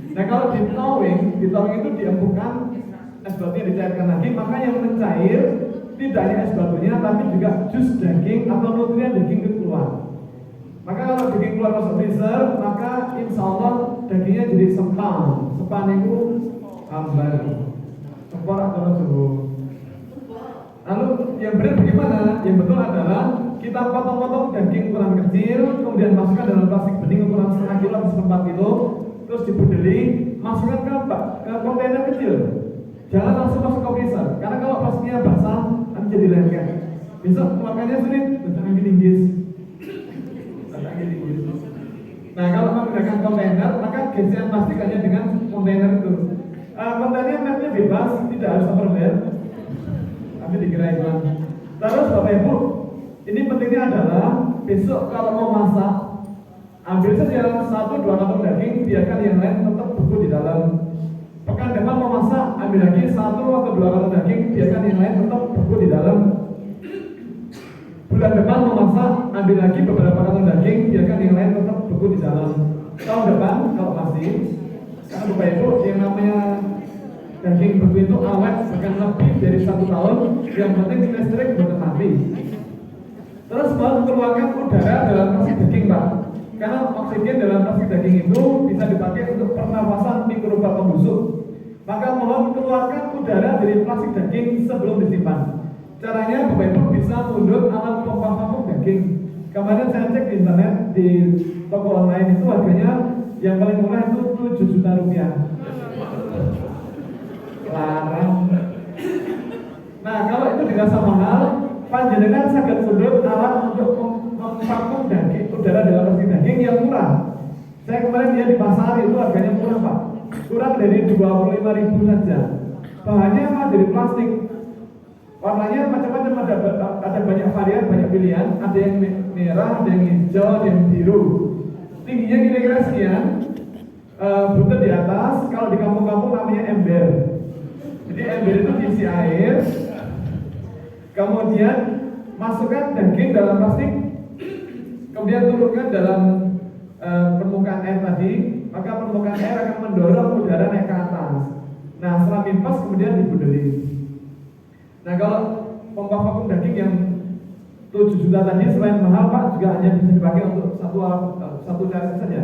Nah kalau di towing itu diempukan, es batunya dicairkan lagi, maka yang mencair tidak hanya es batunya, tapi juga jus daging atau nutrien daging itu keluar. Maka kalau daging keluar masuk freezer, maka insya Allah dagingnya jadi sempan. Sempan itu hambar, sempor atau jumbo. Lalu yang benar bagaimana? Yang betul adalah kita potong-potong daging ukuran kecil, kemudian masukkan dalam plastik bening ukuran setengah kilo atau 4 kilo, terus dibudeli, masukkan ke kontainer kecil. Jangan langsung masuk ke freezer, karena kalau plastiknya basah, nanti jadi lengket. Besok makannya sulit, datang linggis. Nah kalau menggunakan kontainer, maka gesekan plastik hanya dengan kontainer itu. Kontainer mereknya bebas, tidak harus Tupperware, tapi dikira iklan. Terus Bapak Ibu, ini pentingnya adalah besok kalau mau masak, ambil saja 1-2 kantong daging, biarkan yang lain tetap beku di dalam. Pekan depan mau masak, ambil lagi 1 atau 2 kantong daging, biarkan yang lain tetap beku di dalam. Bulan depan mau masak, ambil lagi beberapa kantong daging, biarkan yang lain tetap beku di dalam. Tahun depan kalau masih, karena Bapak Ibu yang namanya daging beku itu awet bahkan lebih dari 1 tahun, yang penting listrik bukan mati. Terus mau keluarkan udara dalam plastik daging Pak, karena oksigen dalam plastik daging itu bisa dipakai untuk pernapasan mikroba pembusuk. Maka mohon keluarkan udara dari plastik daging sebelum disimpan. Caranya Bapak Ibu bisa unduh alat pompa vakum daging. Kemarin saya cek di internet, di toko online itu harganya yang paling murah itu 7 juta rupiah. Larang. Nah kalau itu dirasa mahal, panjenengan saged sundut alat untuk memvakum daging, udara dalam plastik daging yang murah. Saya kemarin lihat di pasar itu harganya murah Pak, kurang dari 25.000 saja. Bahannya apa? Dari plastik. Warnanya macam-macam, ada banyak varian, banyak pilihan. Ada yang merah, ada yang hijau, ada yang biru. Tingginya kira-kira sekian, buntut di atas. Kalau di kampung-kampung namanya ember. Jadi ember itu diisi air, kemudian masukkan daging dalam plastik, kemudian turunkan dalam permukaan air tadi, maka permukaan air akan mendorong udara naik ke atas. Nah setelah mimpas kemudian dibudeli. Nah kalau pompa vakum daging yang 7 juta tadi selain mahal Pak, juga hanya bisa dipakai untuk satu cara saja,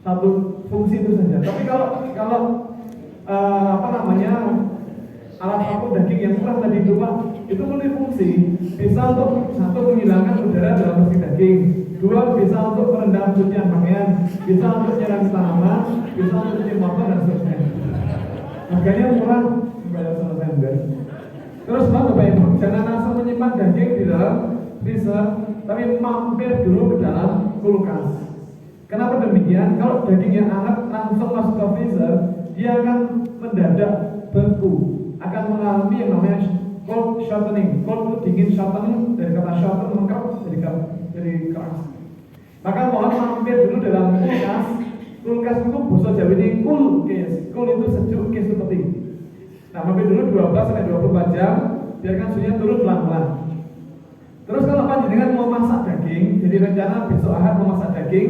satu fungsi itu saja. Tapi kalau alat vakum daging yang murah tadi itu Pak, itu multifungsi, bisa untuk 1 menghilangkan udara dalam plastik daging, 2 bisa untuk merendam cucian pakaian, bisa untuk nyiram tanaman, bisa untuk cuci motor dan seterusnya. Harganya murah, bayar selesai. ember. Terus Bapak Ibu jangan langsung menyimpan daging di dalam freezer, tapi mampir dulu ke dalam kulkas. Kenapa demikian? Kalau daging yang hangat langsung masuk ke freezer, dia akan mendadak beku, akan mengalami yang namanya cold shortening. Cold itu dingin, shortening dari kata shorten mengkerut jadi keras. Maka mohon mampir dulu dalam kulkas. Kulkas itu bahasa Jawa ini cool case. Cool itu sejuk, case itu peti. Nah, mampir dulu 12 sampai 24 jam, biarkan suhunya turun pelan-pelan. Terus kalau panjenengan mau masak daging, jadi rencana besok Ahad mau masak daging,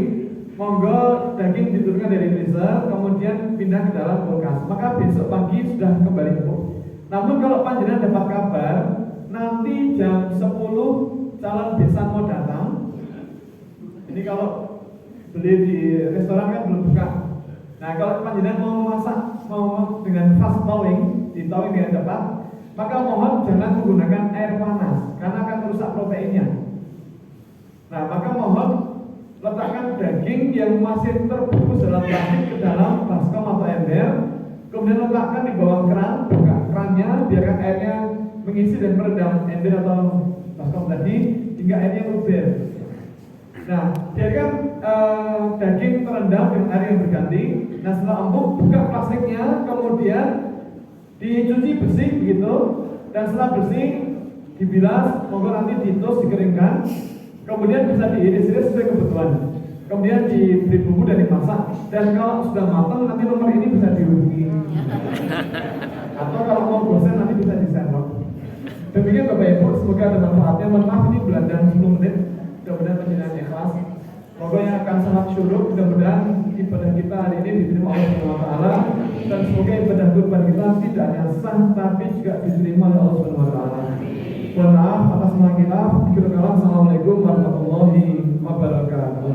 monggo daging diturunkan dari freezer, kemudian pindah ke dalam kulkas. Maka besok pagi sudah kembali empuk. Namun kalau panjenengan dapat kabar, nanti jam 10 calon besan mau datang. Ini kalau beli di restoran kan belum buka. Nah, kalau panjenengan mau masak, mau dengan fast thawing, di thawing dengan cepat, maka mohon jangan menggunakan air panas karena akan merusak proteinnya. Nah, maka mohon letakkan daging yang masih terbungkus dalam plastik ke dalam baskom atau ember, kemudian letakkan di bawah keran, buka kerannya, biarkan airnya mengisi dan merendam ember atau baskom tadi hingga airnya luber. Nah, biarkan daging terendam dengan air yang berganti. Nah, setelah empuk, buka plastiknya, kemudian dicuci bersih begitu, dan setelah bersih dibilas, monggo nanti ditus, dikeringkan, kemudian bisa diiris-iris sesuai kebutuhan. Kemudian diberi bumbu dan dimasak. Dan kalau sudah matang, nanti nomor ini bisa dihubungi. Atau kalau mau bosan nanti bisa di-sendok. Demikian Bapak Ibu, semoga ada manfaatnya. Mohon maaf ini belajar 10 menit. Mudah-mudahan penjelasan ikhlas. Semoga yang akan sangat syuruk. Mudah-mudahan ibadah kita hari ini diterima oleh Allah Taala, dan semoga ibadah kurban kita tidak hanya sah tapi juga diterima oleh Allah Subhanahu Wa Taala. Mohon maaf atas semua khilaf. Assalamualaikum warahmatullahi wabarakatuh.